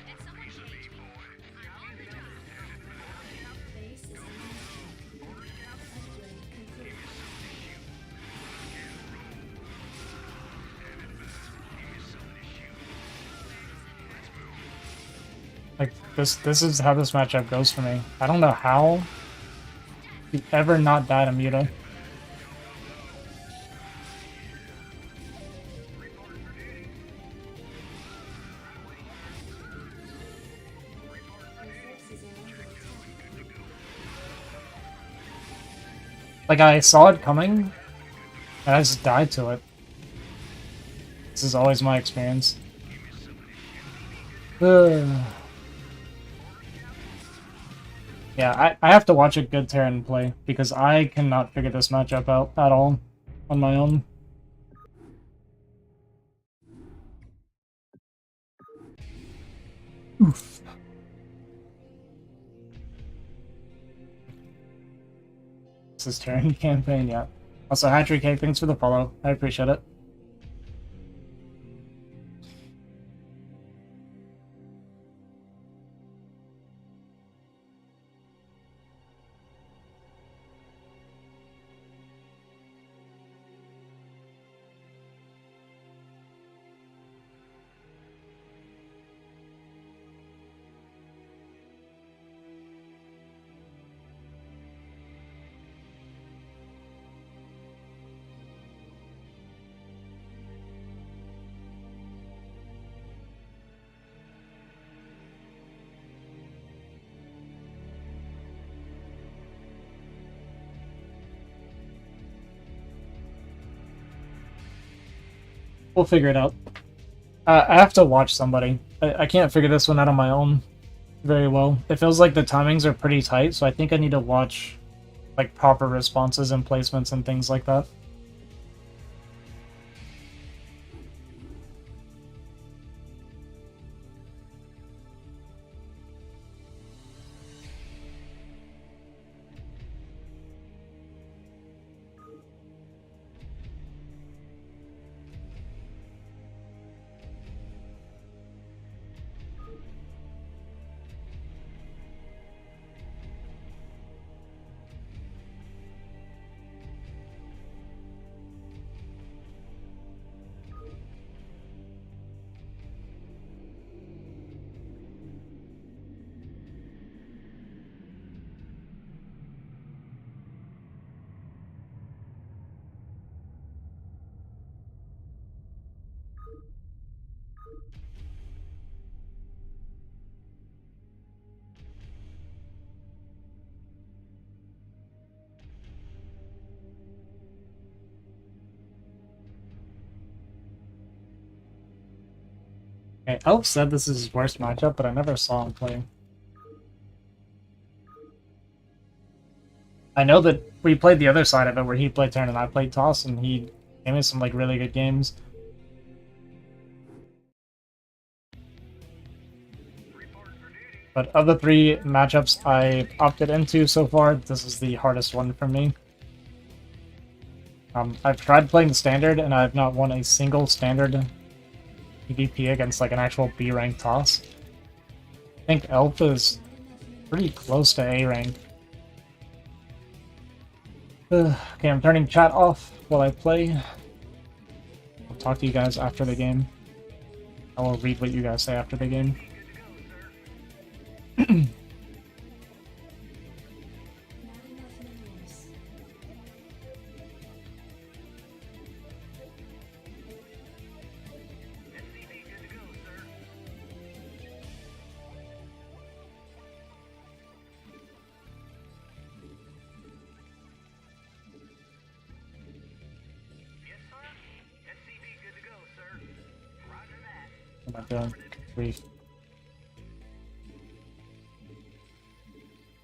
Did someone page me? I'm on the job. Base is under attack. Upgrade complete. Like, this is how this matchup goes for me. I don't know how you ever not died a Muta. Your forces are under attack. Like, I saw it coming, and I just died to it. This is always my experience. Ugh. Yeah, I have to watch a good Terran play, because I cannot figure this matchup out at all on my own. Oof. This is Terran campaign, yeah. Also, Hatchery Cake, thanks for the follow. I appreciate it. We'll figure it out. I have to watch somebody. I can't figure this one out on my own very well. It feels like the timings are pretty tight, so I think I need to watch like proper responses and placements and things like that. Okay, Elf said this is his worst matchup, but I never saw him play. I know that we played the other side of it where he played turn and I played toss, and he gave me some like really good games. But of the 3 matchups I opted into so far, this is the hardest one for me. I've tried playing the standard, and I've not won a single standard PvP against like an actual B rank toss. I think Elf is pretty close to A rank. Okay, I'm turning chat off while I play. I'll talk to you guys after the game. I will read what you guys say after the game. Not enough minerals. SCV good to go, sir. Yes, sir. SCV good to go, sir. Roger that. What am I doing? 3.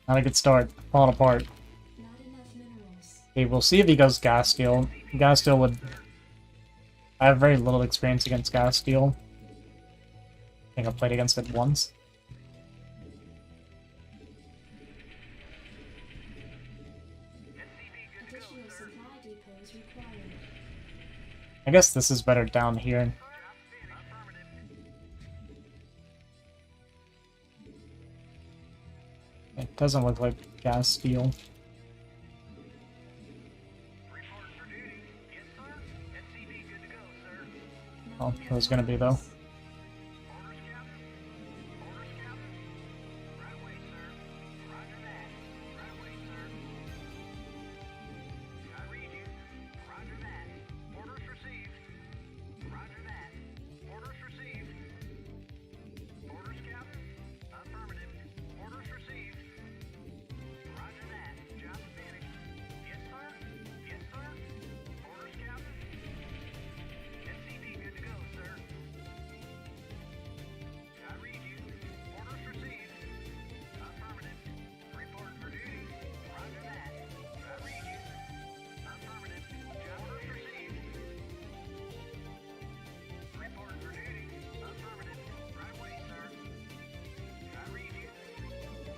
Not a good start. Falling apart. Not enough minerals. Okay, we'll see if he goes gas steel. Gas steel would... I have very little experience against gas steel. I think I've played against it once. Additional supply depots required. I guess this is better down here. It doesn't look like gas steel. Report for duty. Yes, sir. SCV good to go, sir. Oh, it was gonna be though. Orders, Captain. Orders, Captain. Right away, sir. Roger that. Right away, sir. I read you. Roger that. Orders received. Roger that. Orders received. Orders, Captain. Affirmative. Orders received. Roger that. Job finished. Yes, sir. Yes, sir. Orders, Captain. SCV good to go, sir. I read you. Orders received. Affirmative. Report for duty. Roger that. I read you. Affirmative. Orders received. Report for duty. Affirmative. Right away, sir. I read you.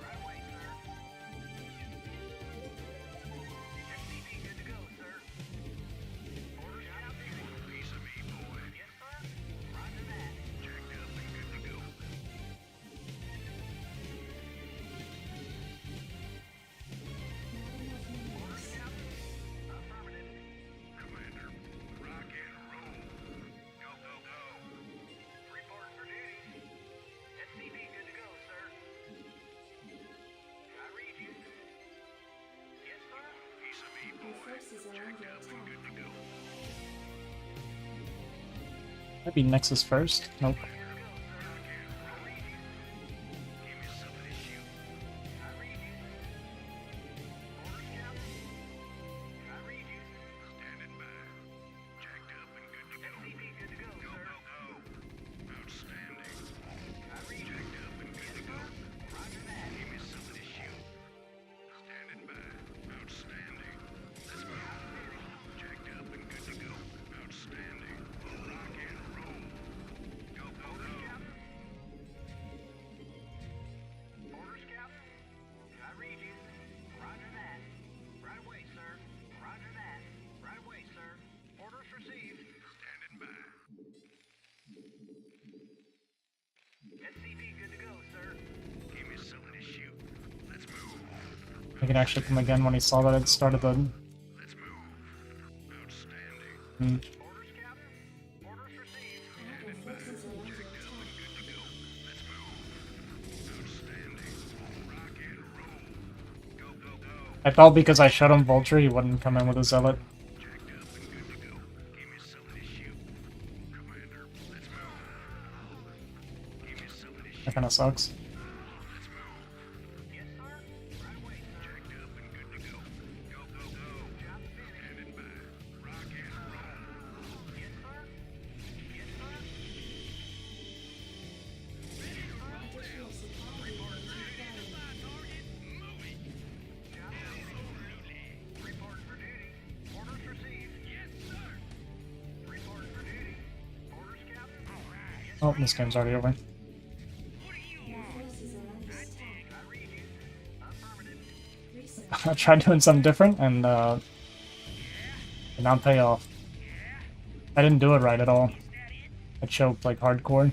Right away, sir. SCV good to go, sir. Orders out there. Piece of me, boy. Yes, sir. Roger that. Jacked up and good to go. Not enough minerals. Affirmative. Commander, rock and roll. Go, go, go. Report for duty. SCV good to go, sir. I read you. Yes, sir. Piece of me, Your boy. forces are Jacked under up and attack. good to go. Might be Nexus first. Nope. Rock and roll. Give me something to shoot. I read you. Orders, Captain. I read you. Standing by. Jacked up and good to go. SCV good to go, Go, sir. go, go. Outstanding. I read you. Jacked up and good to go. Roger that. Give me something to shoot. Standing by. Outstanding. Let's go. Jacked up and good to go. Outstanding. Rock and roll. Go, go, go. Orders, Captain. I read you. Roger that. Right away, sir. Roger that. Right away, sir. Orders received. Standing by. SCV good to go, sir. Give me something to shoot. Let's move. I can actually come again when he saw that it started the... Let's move. Outstanding. Orders, Captain. Orders received. Your forces are under attack. Good to go. Let's move. Outstanding. Rock and roll. Go, go, go. I thought because I shut him Vulture, he wouldn't come in with a Zealot. Jacked up and good to go. Give me something to shoot. Commander, let's move. Give me something to shoot. That kind of sucks. Let's move. Yes, sir. Right away, sir. Jacked up and good to go. Go, go, go. Job finished. Standing by. Rock and roll. Yes, sir. Yes, sir. Oh, this game's already over. Your forces are under attack. Research. I tried doing something different and did not pay off. I didn't do it right at all. I choked like hardcore.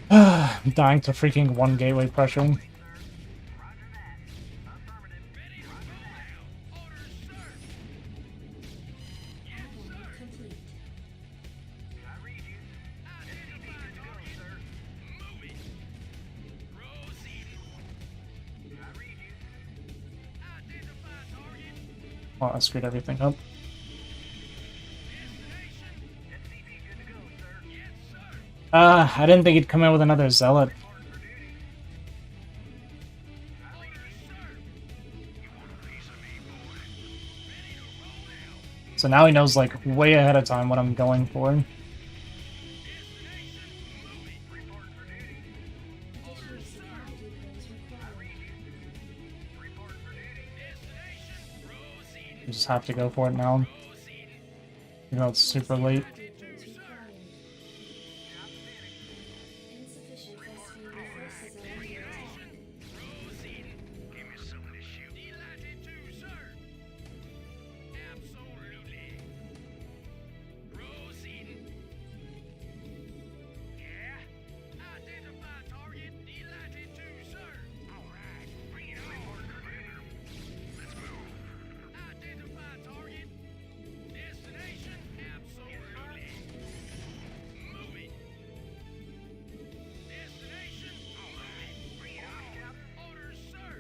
I'm dying to freaking one gateway pressure. Battle complete. Oh, I screwed everything up. I didn't think he'd come out with another zealot. So now he knows like way ahead of time what I'm going for. Additional supply depots required. I just have to go for it now. Even though it's super late. Depots required. Insufficient rescue forces are under attack. Give me something to shoot. Delighted to, sir. Absolutely. Proceeding. Yeah. Identify target. Delighted to, sir. All right. Bring it on. Let's move. Identify target. Destination. Absolutely. Moving. Destination. All right. Bring it on. Orders, sir.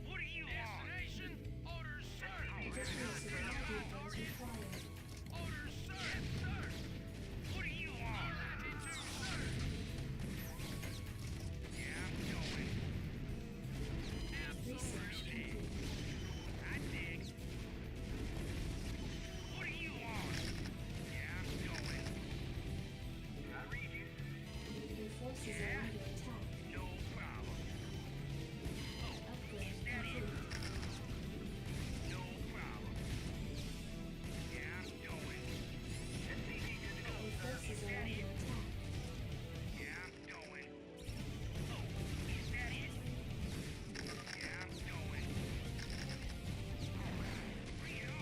What do you want? Destination. Orders, sir. Additional supply depots required. Orders, sir. Yes, sir. What do you want? Delighted to, sir. Yeah, I'm going. Research complete. I dig. What do you want? Yeah, I'm going. I read you. Your forces are under attack. No problem. Upgrade complete. No problem. Yeah, I'm going. SCV good to go, Your sir. forces are under attack. Yeah, I'm going. Oh, is that it? Yeah, I'm going. Bring it on.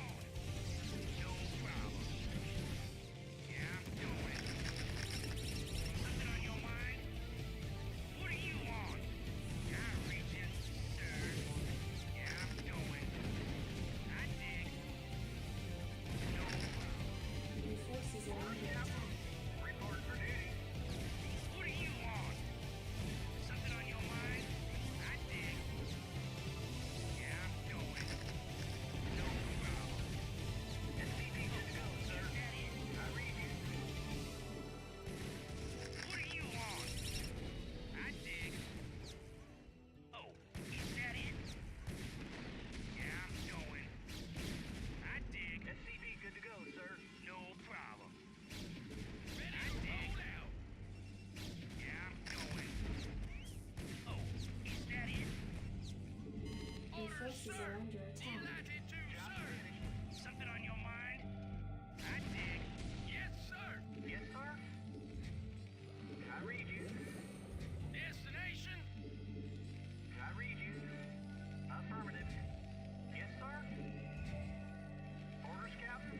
No problem. Yeah, I'm going. Something on your mind? What do you want? I reach it, sir. Yeah, I'm going. I dig. No problem. Your forces are under attack. Report for duty. What do you want? Something on your mind? I dig. Yeah, I'm going. No problem. SCV good to go, sir. I read you. What do you want? I dig. Oh, is that it? Yeah, I'm going. I dig. SCV good to go, sir. No problem. Ready to roll out. Yeah, I'm going. Oh, is that it? Your forces are under attack. Delighted to, sir. Something on your mind? I dig. Yes, sir. Yes, sir. I read you. Destination? I read you. Affirmative. Yes, sir. Orders, Captain?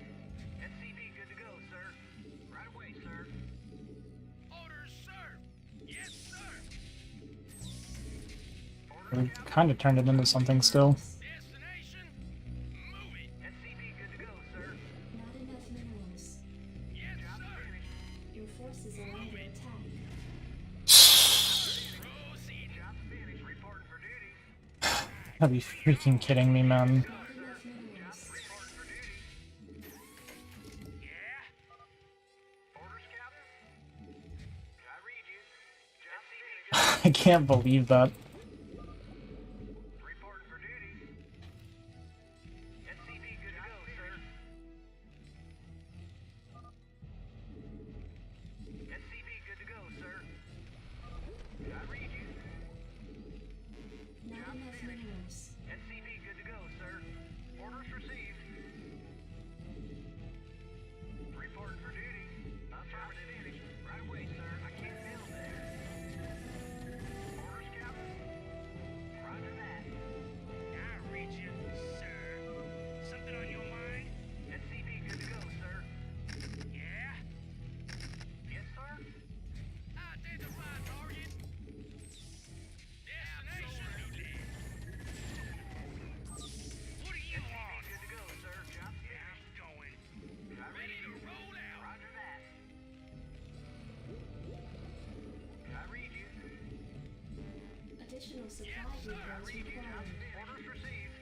SCV good to go, sir. Right away, sir. Orders, sir. Yes, sir. We kind of turned it into something still. Destination? Moving. SCV good to go, sir. Not enough minerals. Yes, sir. Your forces are under attack. Proceed. Job finished. Reporting for duty. Gotta be freaking kidding me, man. Not enough minerals. Reporting for duty. Yeah? Orders, Captain? I read you. Job finished. I can't believe that. Reporting for duty. SCV good to go, sir. SCV good to go, sir. I read you. Not enough minerals. SCV good to go, sir. Orders received. Reporting for duty. Affirmative. Additional supply depots required. Orders received.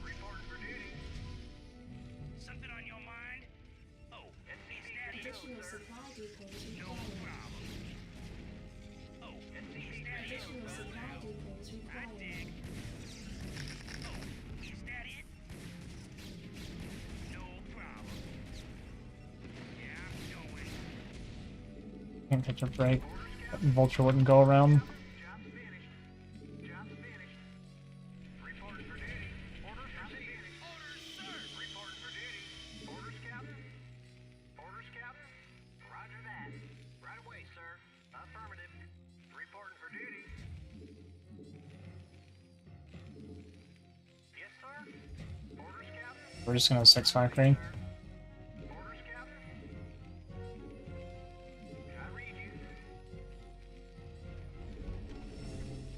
Reporting for duty. Something on your mind? Oh, SCP good to go, Additional sir. supply depots No required. problem. Oh, SCP good to go, Additional sir. supply depots I required. dig. Oh, is that it? No problem. Yeah, I'm going. Can't catch a break. That vulture wouldn't go around. Job's finished. Job's finished. Reporting for duty. Orders received. Orders, sir. Reporting for duty. Orders, Captain. Orders, Captain. Roger that. Right away, sir. Affirmative. Reporting for duty. Yes, sir. Orders, Captain. We're just gonna 6 factory. Orders, Captain. I read you.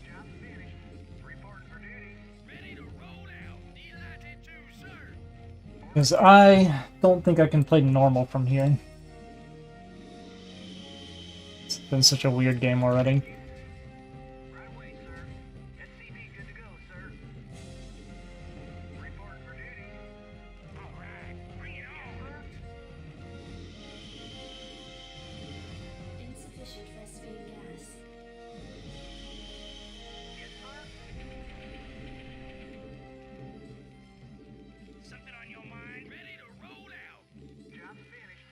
Job's finished. Reporting for duty. Ready to roll out. Delighted to, sir. Because I don't think I can play normal from here. It's been such a weird game already. Right away, sir. SCP good to go, sir. Reporting for duty. All right, bring it on, sir. Insufficient phosphine gas. Yes, sir. Something on your mind? Ready to roll out. Job's finished.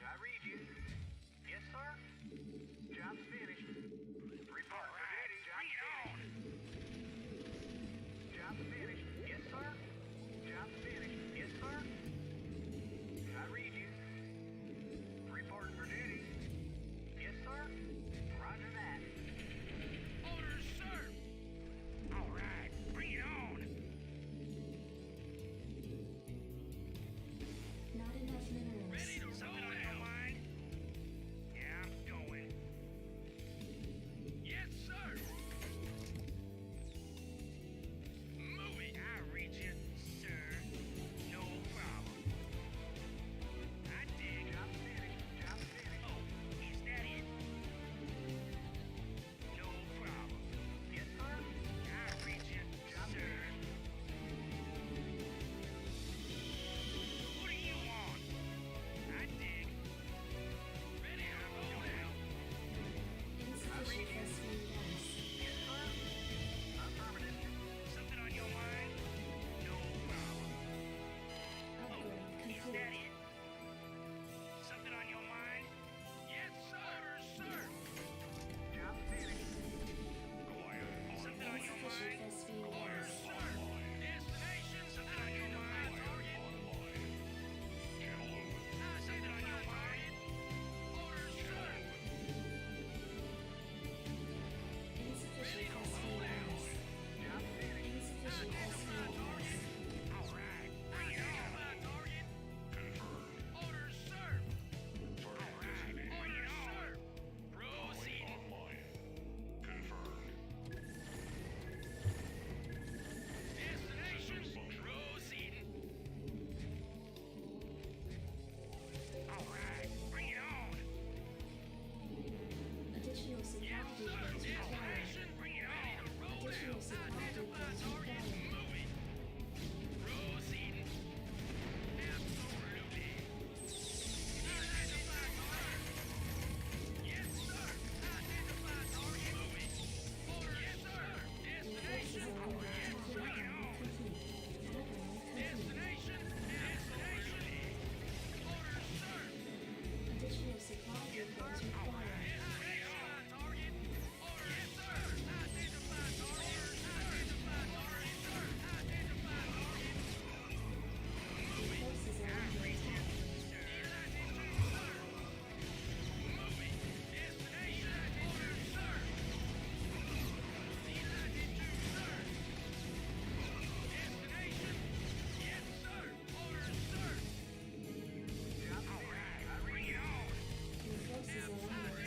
I read you. Yes, sir. Job's finished. Report for duty. Bring it on. Job's finished. Yes, sir. Job's finished. Yes, sir. I read you. Reporting for duty. Yes, sir. Roger that. Orders, sir. All right, bring it on. Not enough minerals. Ready to something on your mind? Yeah, I'm going. Yes, sir. Moving. I read you, sir. No problem. I dig. Job's finished. Job's finished. Oh, is that it? No problem. Yes, sir. I read you, sir. What do you want? I dig. Ready to roll out. Insufficient phosphine gas. Yes, sir. Affirmative. Something on your mind? No problem. Upgrade Is complete. that it? Something on your mind? Yes, sir. Sir. Job finished. Something on your Insufficient mind? phosphine Orders, gas. sir. Destination. Something on your mind? Target. Something on your mind? Orders, sir. Insufficient phosphine gas. Job finished. Insufficient phosphine gas. All right. Bring it on. Target. Confirmed. Orders, sir. All right. Bring it on. Proceed. Destination. Proceeding. All right. Bring it on. Additional supply depots required. Destination. Bring it on. Additional supply depots required. Moving. Proceeding. Absolutely. Identify target. Yes, sir. Identify target. Moving. Order, yes, sir. Destination. Resources are complete. Complete. Upgrade complete. Destination. Destination. Order, sir. Additional supply depots required. Identify target. Order, yes, sir. Identify target. Identify target, sir. Identify target. Your forces are under attack. Your forces are under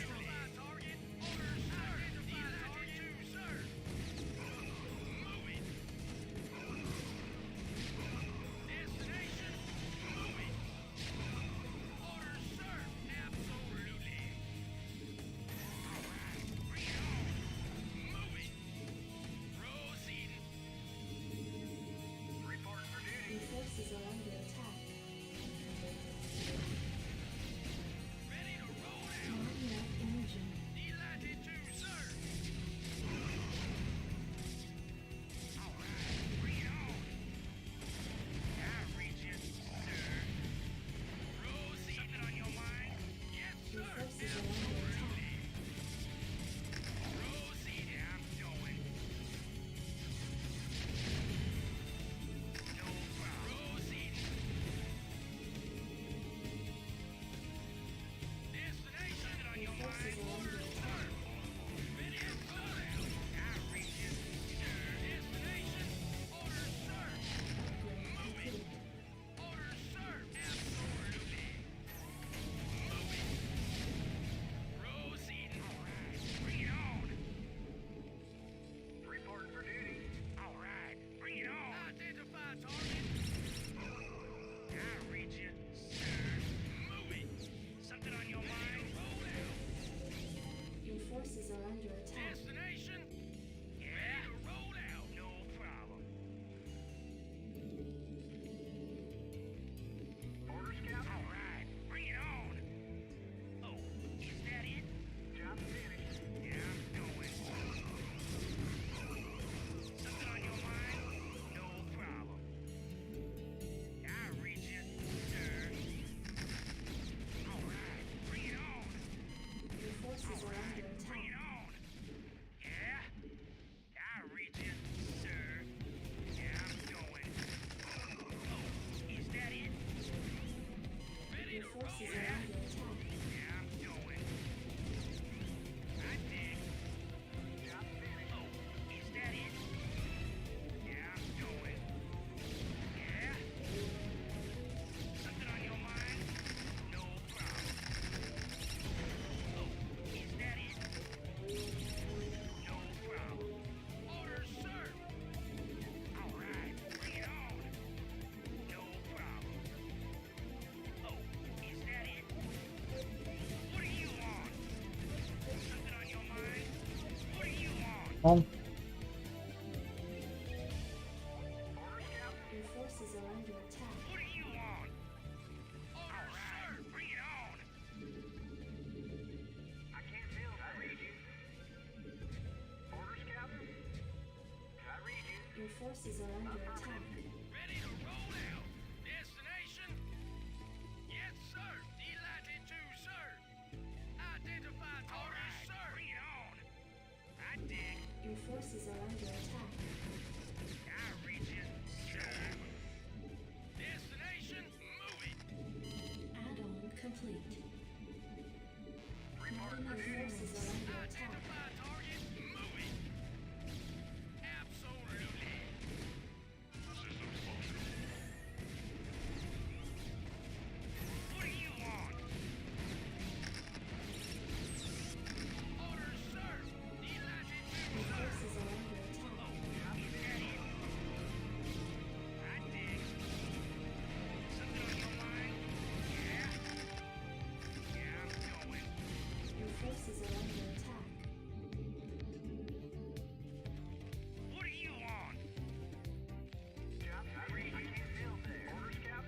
Well, Order, Scout. Your forces are under attack. What do you want? All right, bring it on. I can't tell. I read you. Order, Scout. I read you. Your forces are under attack. Ready to roll out. Destination? Yes, sir. Delighted to, sir. Identify target, sir. Bring it on. I dig. Your forces are under attack. I reach it, sir. Destination? Move it. Add-on complete. Report for Your duty. forces are under attack. Identify target. Move it. Absolutely. Systems functional. What do you want? Orders, sir. Delighted to, Your sir. forces are under attack. Is that it? I dig. Something on your mind? Yeah? Yeah, I'm going. Your forces are under attack. What do you want? Scout, I read you. I can't tell there. Order, Scout.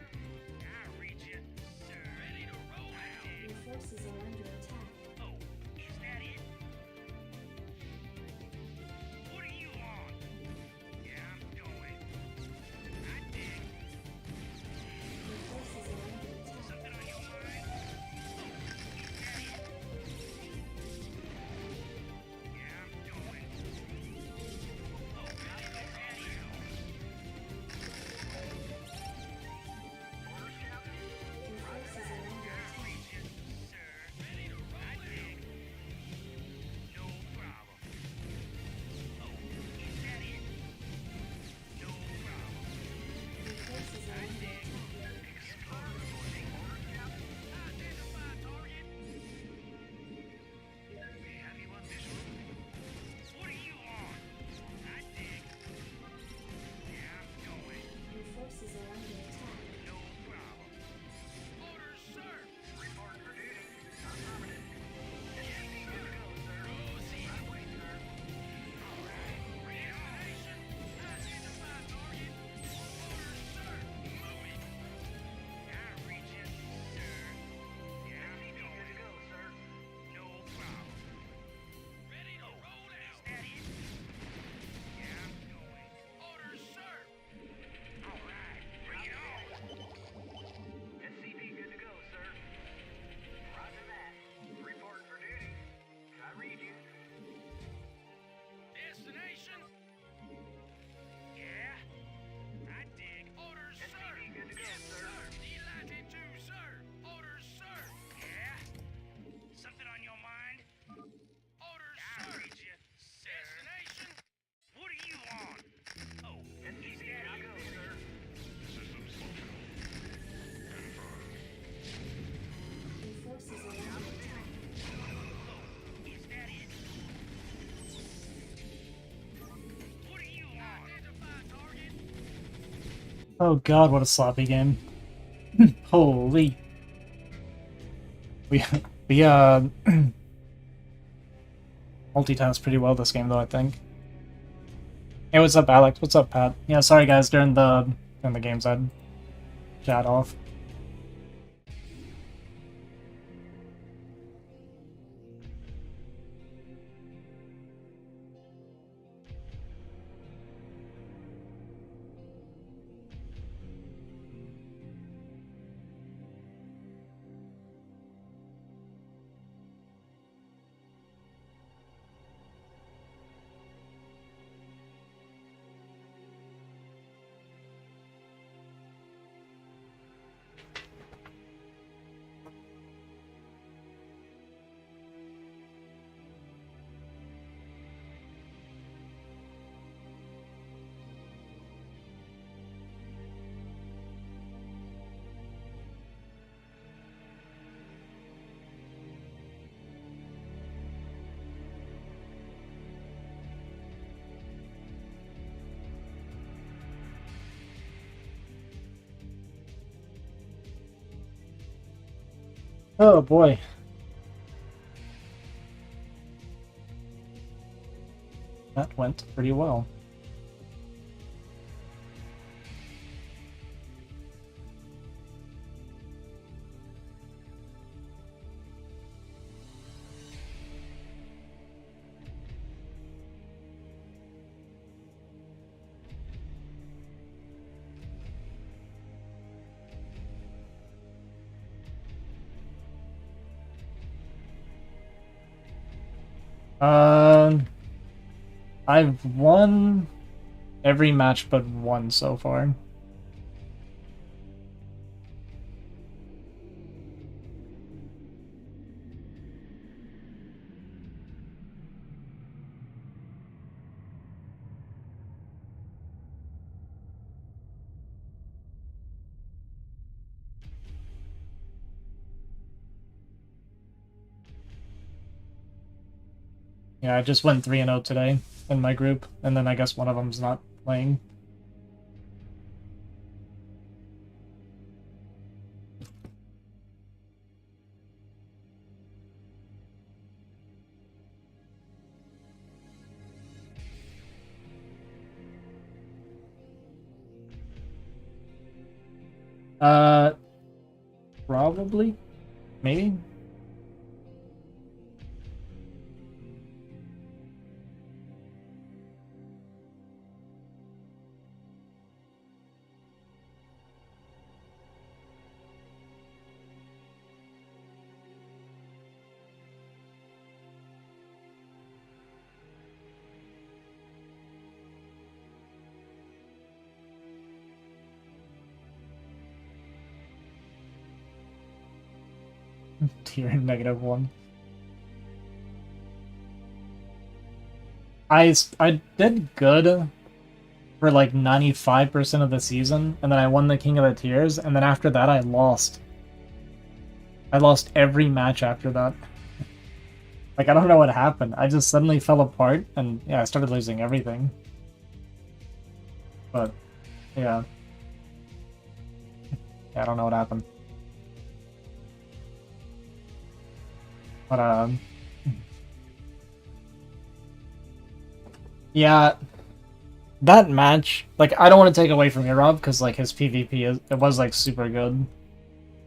I read you, sir. Ready to roll out. Your forces are under attack. Oh, is that it? What do you want? Yeah, I'm going. I dig. Your forces are under attack. Something on your mind? Oh, is that it? Yeah, I'm going. Oh, ready to roll out. Order, Scout. Your forces are under I attack. read you, sir. Ready to roll out. No problem. Oh, is that it? No problem. Your forces are under attack. Identify target. Have you on this one? What do you want? I dig. Yeah, I'm going. Your forces are under attack. No problem. Orders, sir. Report for duty. Affirmative. SCV good to go, sir. Right away, sir. All right. Destination. Identify target. Orders, sir. Move it. I reach it, sir. Yeah, I'm SCV good to going. go, sir. No problem. Ready to roll out. Is that it? Yeah, I'm going. Orders, sir. All right. Bring it on. SCV good to go, sir. Roger that. Report for duty. I read you. Destination? Yeah, I dig. Orders, sir. SCV good to go, Yes, sir. Delighted to, sir. Orders, sir. Yeah? Something on your mind? Orders, sir. I read you, sir. Destination? What do you want? Oh, SCV good to go, sir. Systems functional. Confirmed. Your forces are under attack. is that it? What do you want? Identify target. Oh god, what a sloppy game. Holy. We multitask pretty well this game though, I think. Hey, what's up, Alex? What's up, Pat? Yeah, sorry guys, during the games I'd chat off. Oh boy. That went pretty well. I've won every match but one so far. Yeah, I just went 3-0 today in my group, and then I guess one of them's not playing. Probably, maybe. Tier -1. I did good for like 95% of the season, and then I won the King of the Tiers, and then after that I lost. I lost every match after that. Like, I don't know what happened. I just suddenly fell apart, and yeah, I started losing everything. But, yeah. Yeah, I don't know what happened. But, yeah, that match, like, I don't want to take away from Rob because, like, his PvP, it was, like, super good.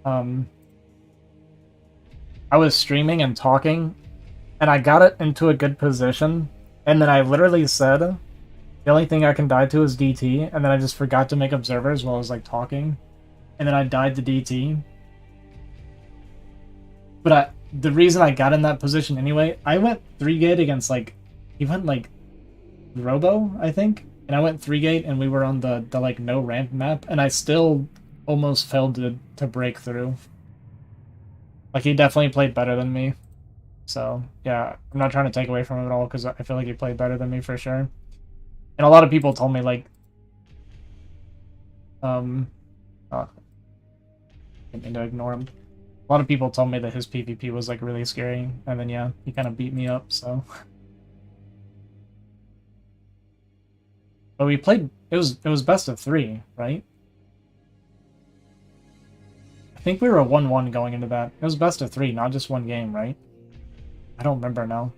I was streaming and talking, and I got it into a good position, and then I literally said, the only thing I can die to is DT, and then I just forgot to make observers while I was, like, talking, and then I died to DT. But the reason I got in that position anyway, I went 3-gate against, like, he went, like, Robo, I think, and I went 3-gate, and we were on the like, no ramp map, and I still almost failed to break through. Like, he definitely played better than me. So, yeah, I'm not trying to take away from him at all, because I feel like he played better than me for sure. And a lot of people told me, like, oh, I didn't mean to ignore him. A lot of people told me that his PvP was, like, really scary, and then, yeah, he kind of beat me up, so... But we played, it was best of 3, right? I think we were a 1-1 going into that. It was best of 3, not just one game, right? I don't remember now.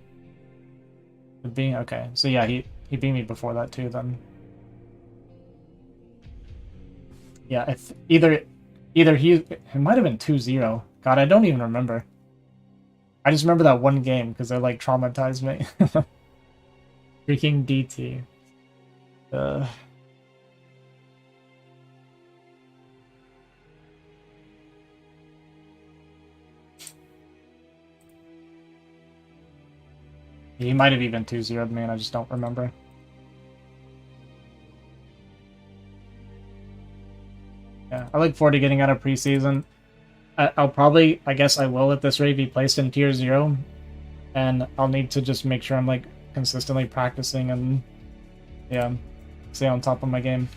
It being okay. So yeah, he beat me before that too then. Yeah, it's either it might have been 2-0. God, I don't even remember. I just remember that one game because it like traumatized me. Freaking DT. He might have even 2-0'd me, and I just don't remember. Yeah, I look forward to getting out of preseason. I'll probably, I guess I will at this rate, be placed in Tier 0, and I'll need to just make sure I'm like consistently practicing and yeah, stay on top of my game.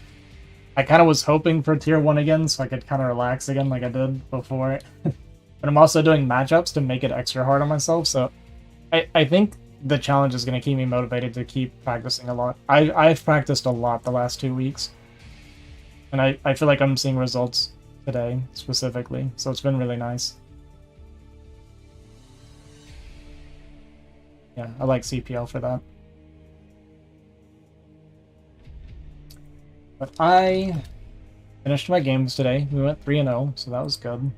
I kind of was hoping for Tier 1 again, so I could kind of relax again like I did before. But I'm also doing matchups to make it extra hard on myself, so I think the challenge is going to keep me motivated to keep practicing a lot. I've practiced a lot the last 2 weeks, and I feel like I'm seeing results today, specifically, so it's been really nice. Yeah, I like CPL for that. But I finished my games today. We went 3-0, so that was good.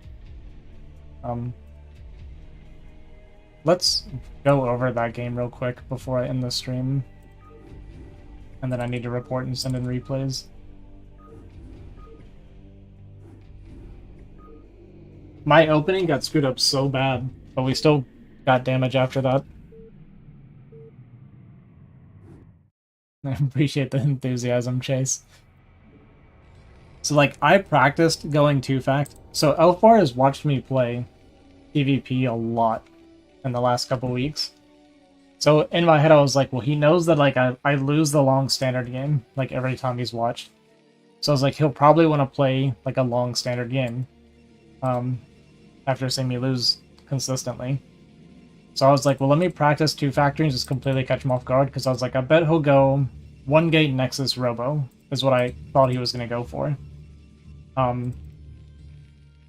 Let's go over that game real quick before I end the stream. And then I need to report and send in replays. My opening got screwed up so bad, but we still got damage after that. I appreciate the enthusiasm, Chase. So, like, I practiced going 2-fact. So, Elfbar has watched me play PvP a lot in the last couple weeks. So, in my head, I was like, well, he knows that, like, I lose the long standard game, like, every time he's watched. So, I was like, he'll probably want to play, like, a long standard game. After seeing me lose consistently. So I was like, well, let me practice 2-factor and just completely catch him off guard, because I was like, I bet he'll go 1-gate Nexus Robo, is what I thought he was going to go for. And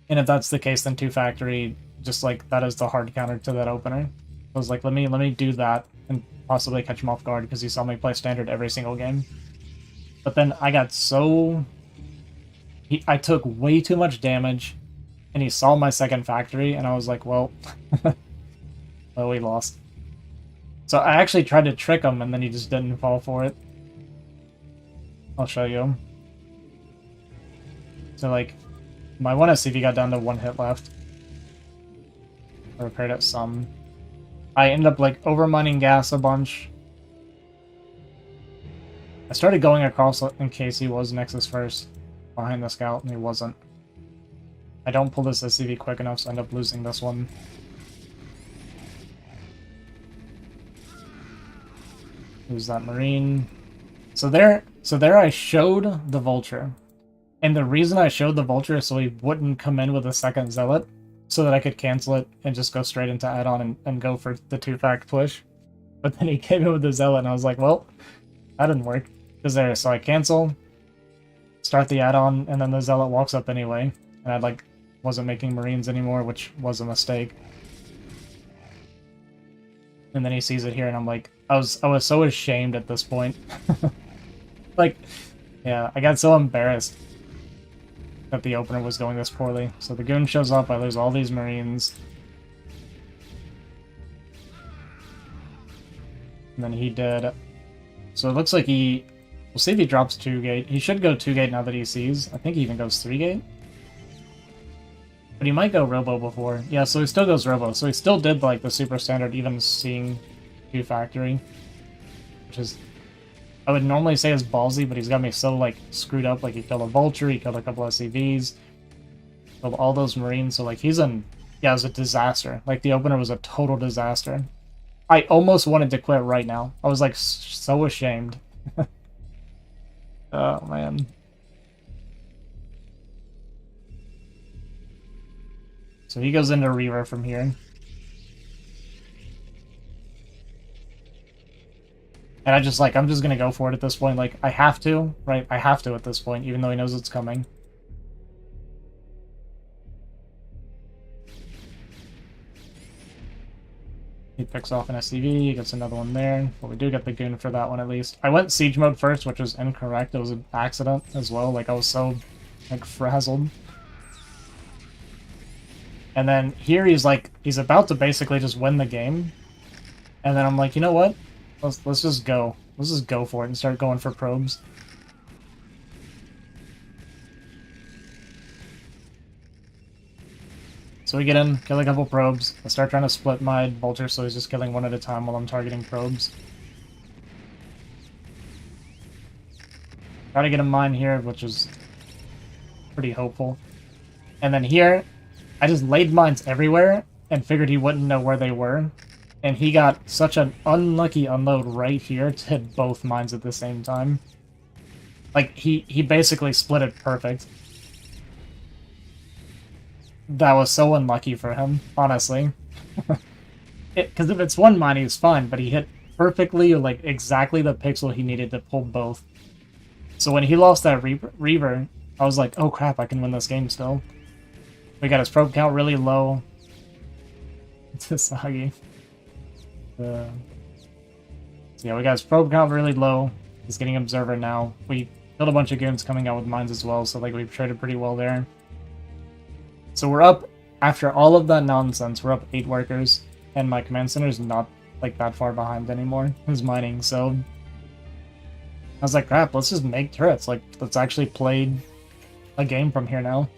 if that's the case, then 2-factory, just like, that is the hard counter to that opener. I was like, let me do that and possibly catch him off guard, because he saw me play standard every single game. But then I got so... I took way too much damage, and he saw my second factory, and I was like, well... well, we lost. So I actually tried to trick him, and then he just didn't fall for it. I'll show you. So, like, my 1 SCV got down to 1 hit left. I repaired it some. I ended up, like, overmining gas a bunch. I started going across in case he was Nexus first behind the scout, and he wasn't. I don't pull this SCV quick enough, so I end up losing this one. Lose that Marine. So there I showed the Vulture. And the reason I showed the Vulture is so he wouldn't come in with a second Zealot, so that I could cancel it and just go straight into add-on and go for the 2-fact push. But then he came in with the Zealot, and I was like, well, that didn't work. Because there, so I cancel, start the add-on, and then the Zealot walks up anyway. And I, like, wasn't making Marines anymore, which was a mistake. And then he sees it here, and I'm like, I was so ashamed at this point. Like, yeah, I got so embarrassed that the opener was going this poorly. So the goon shows up, I lose all these Marines. And then he did. So it looks like he... We'll see if he drops 2-gate. He should go 2-gate now that he sees. I think he even goes 3-gate. But he might go Robo before. Yeah, so he still goes Robo. So he still did, like, the super standard, even seeing 2-factory. Which is... I would normally say is ballsy, but he's got me so, like, screwed up. Like, he killed a Vulture, he killed a couple SCVs. Killed all those Marines, so, like, he's in... Yeah, it was a disaster. Like, the opener was a total disaster. I almost wanted to quit right now. I was, like, so ashamed. Oh, man. So he goes into Reaver from here. And I'm just gonna go for it at this point. Like, I have to, right? I have to at this point, even though he knows it's coming. He picks off an SCV, he gets another one there. But we do get the goon for that one at least. I went siege mode first, which was incorrect. It was an accident as well. Like, I was so, like, frazzled. And then here he's like, he's about to basically just win the game. And then I'm like, you know what? Let's just go. Let's just go for it and start going for probes. So we get in, kill a couple probes. I start trying to split my Vulture, so he's just killing one at a time while I'm targeting probes. Try to get a mine here, which is pretty hopeful. And then here, I just laid mines everywhere and figured he wouldn't know where they were. And he got such an unlucky unload right here to hit both mines at the same time. Like, he basically split it perfect. That was so unlucky for him, honestly. Because if it's one mine, he's fine, but he hit perfectly, like, exactly the pixel he needed to pull both. So when he lost that Reaver, I was like, oh crap, I can win this game still. We got his probe count really low. It's a Sagi. So yeah, we got his probe count really low. He's getting Observer now. We Killed a bunch of goons coming out with mines as well, so like we've traded pretty well there. So we're up, after all of that nonsense, we're up 8 workers, and my command center is not like that far behind anymore. Who's mining, so I was like, crap, let's just make turrets. Like, let's actually play a game from here now.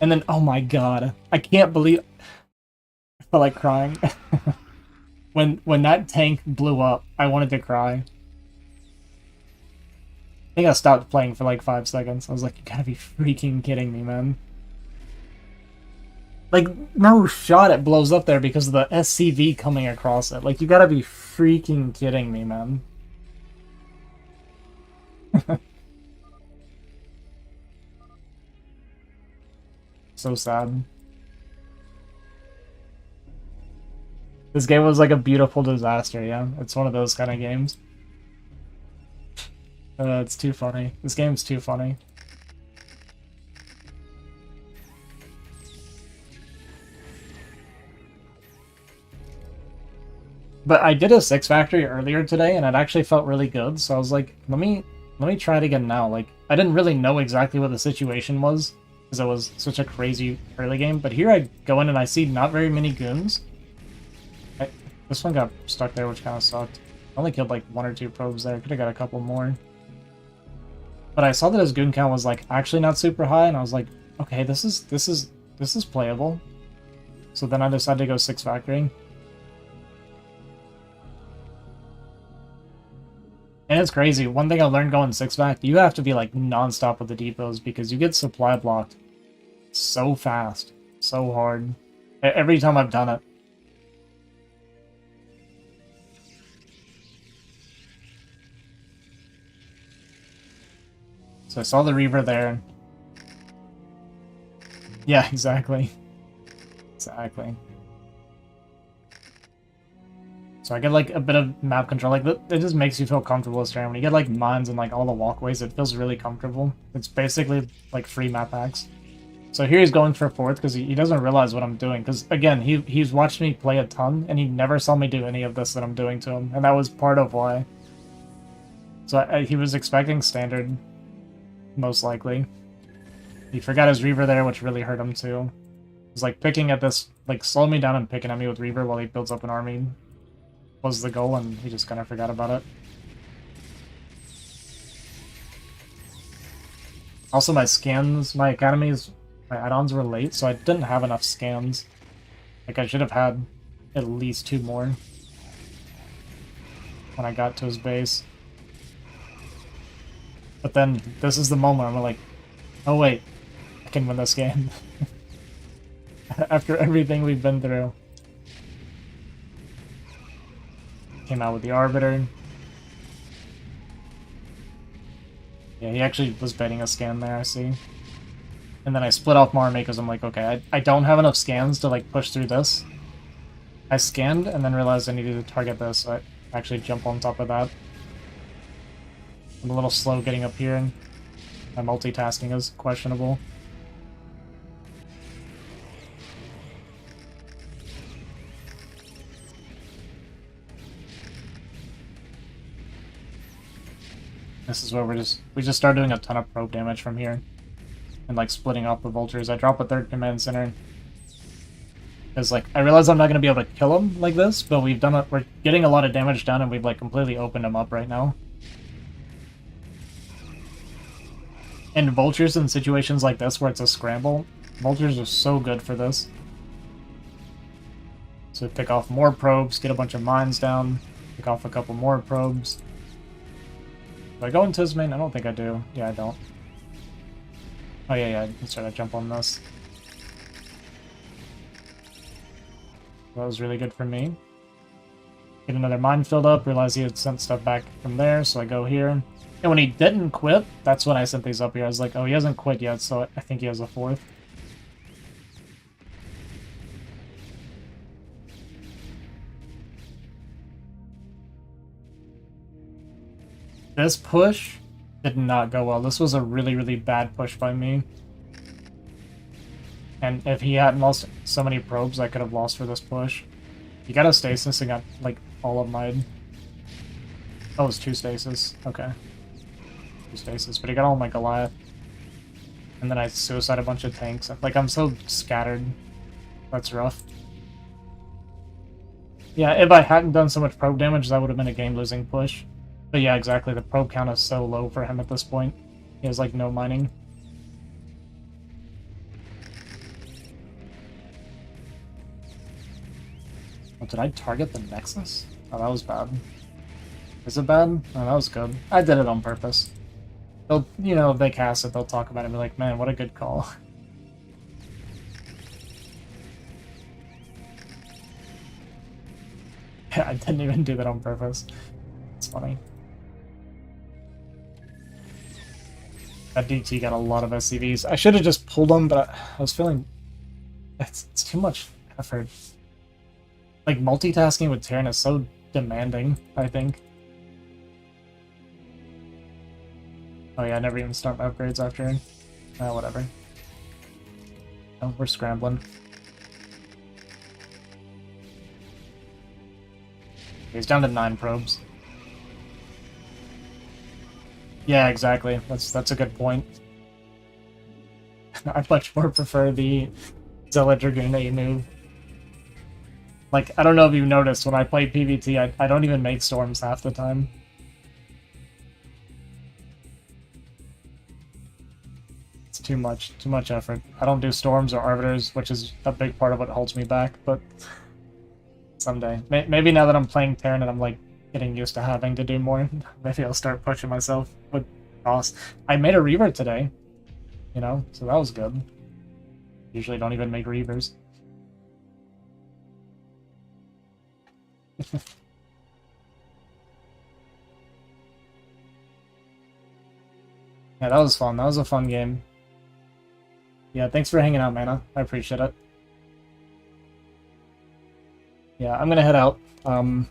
And then, oh my god, I can't believe... I felt like crying. When that tank blew up, I wanted to cry. I think I stopped playing for like 5 seconds. I was like, you gotta be freaking kidding me, man. Like, no shot it blows up there because of the SCV coming across it. Like, you gotta be freaking kidding me, man. So sad. This game was like a beautiful disaster, yeah. It's one of those kind of games. It's too funny. This game's too funny. But I did a 6 factory earlier today, and it actually felt really good. So I was like, let me try it again now. Like, I didn't really know exactly what the situation was, because it was such a crazy early game. But here I go in and I see not very many goons. This one got stuck there, which kind of sucked. I only killed like 1 or 2 probes there. Could have got a couple more. But I saw that his goon count was like actually not super high, and I was like, okay, this is playable. So then I decided to go 6 factoring. And it's crazy. One thing I learned going 6-fact, you have to be like non-stop with the depots because you get supply blocked so fast, so hard. Every time I've done it. So I saw the Reaver there. Yeah, exactly. Exactly. So I get like a bit of map control, like it just makes you feel comfortable with terrain. When you get like mines and like all the walkways, it feels really comfortable. It's basically like free map hacks. So here he's going for 4th because he doesn't realize what I'm doing. Because again, he's watched me play a ton and he never saw me do any of this that I'm doing to him, and that was part of why. So he was expecting standard, most likely. He forgot his Reaver there, which really hurt him too. He's like picking at this, like slowing me down and picking at me with Reaver while he builds up an army. Was the goal, and he just kind of forgot about it. Also, my scans, my academies, my add-ons were late, so I didn't have enough scans. Like, I should have had at least 2 more when I got to his base. But then, this is the moment I'm like, oh wait, I can win this game. After everything we've been through. Came out with the Arbiter. Yeah, he actually was betting a scan there, I see. And then I split off my army because I'm like, okay, I don't have enough scans to like push through this. I scanned and then realized I needed to target this, so I actually jump on top of that. I'm a little slow getting up here, and my multitasking is questionable. This is where we just start doing a ton of probe damage from here. And like splitting off the vultures. I drop a 3rd command center. Because like I realize I'm not gonna be able to kill him like this, but we're getting a lot of damage done and we've like completely opened him up right now. And vultures in situations like this where it's a scramble, vultures are so good for this. So pick off more probes, get a bunch of mines down, pick off a couple more probes. Do I go into his main? I don't think I do. Yeah, I don't. Oh yeah, let's try to jump on this. That was really good for me. Get another mine filled up, realize he had sent stuff back from there, so I go here. And when he didn't quit, that's when I sent these up here. I was like, oh, he hasn't quit yet, so I think he has a 4th. This push did not go well. This was a really, really bad push by me. And if he hadn't lost so many probes, I could have lost for this push. You gotta stasis and got, like, all of mine. Oh, it was 2 stasis. Okay. 2 stasis, but he got all my Goliath. And then I suicide a bunch of tanks. Like, I'm so scattered. That's rough. Yeah, if I hadn't done so much probe damage, that would have been a game-losing push. But yeah, exactly. The probe count is so low for him at this point. He has, like, no mining. Oh, did I target the Nexus? Oh, that was bad. Is it bad? Oh, that was good. I did it on purpose. They'll, you know, if they cast it, they'll talk about it and be like, man, what a good call. I didn't even do that on purpose. It's funny. That DT got a lot of SCVs. I should have just pulled them, but I was feeling it's too much effort. Like, multitasking with Terran is so demanding, I think. Oh yeah, I never even start my upgrades after. Whatever. Oh, we're scrambling. He's down to 9 probes. Yeah, exactly. That's a good point. I much more prefer the Zealot Dragoon A move. Like, I don't know if you've noticed, when I play PvT, I don't even make storms half the time. It's too much effort. I don't do storms or arbiters, which is a big part of what holds me back, but someday. Maybe now that I'm playing Terran and I'm, like, getting used to having to do more, maybe I'll start pushing myself with cost. I made a Reaver today, you know, so that was good. Usually don't even make Reavers. Yeah, that was fun. That was a fun game. Yeah, thanks for hanging out, Mana. I appreciate it. Yeah, I'm gonna head out. I'm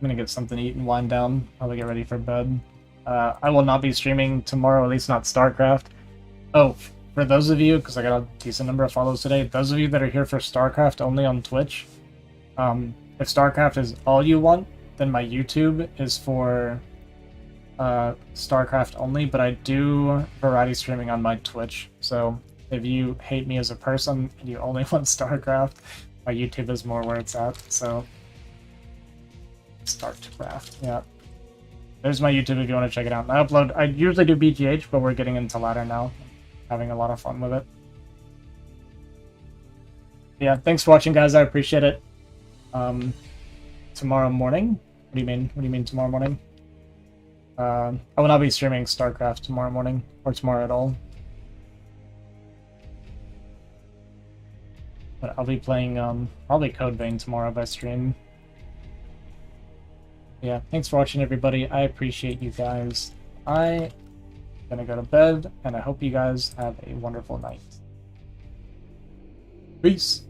gonna get something to eat and wind down. Probably get ready for bed. I will not be streaming tomorrow, at least not StarCraft. Oh, for those of you, because I got a decent number of follows today, those of you that are here for StarCraft only on Twitch, if StarCraft is all you want, then my YouTube is for StarCraft only, but I do variety streaming on my Twitch. So if you hate me as a person and you only want StarCraft, my YouTube is more where it's at. So StarCraft, yeah. There's my YouTube if you want to check it out. I usually do BGH, but we're getting into ladder now. Having a lot of fun with it. Yeah, thanks for watching, guys. I appreciate it. Tomorrow morning? What do you mean? What do you mean tomorrow morning? I will not be streaming StarCraft tomorrow morning, or tomorrow at all. But I'll be playing, probably Code Vein tomorrow if I stream. Yeah, thanks for watching, everybody. I appreciate you guys. I'm gonna go to bed, and I hope you guys have a wonderful night. Peace!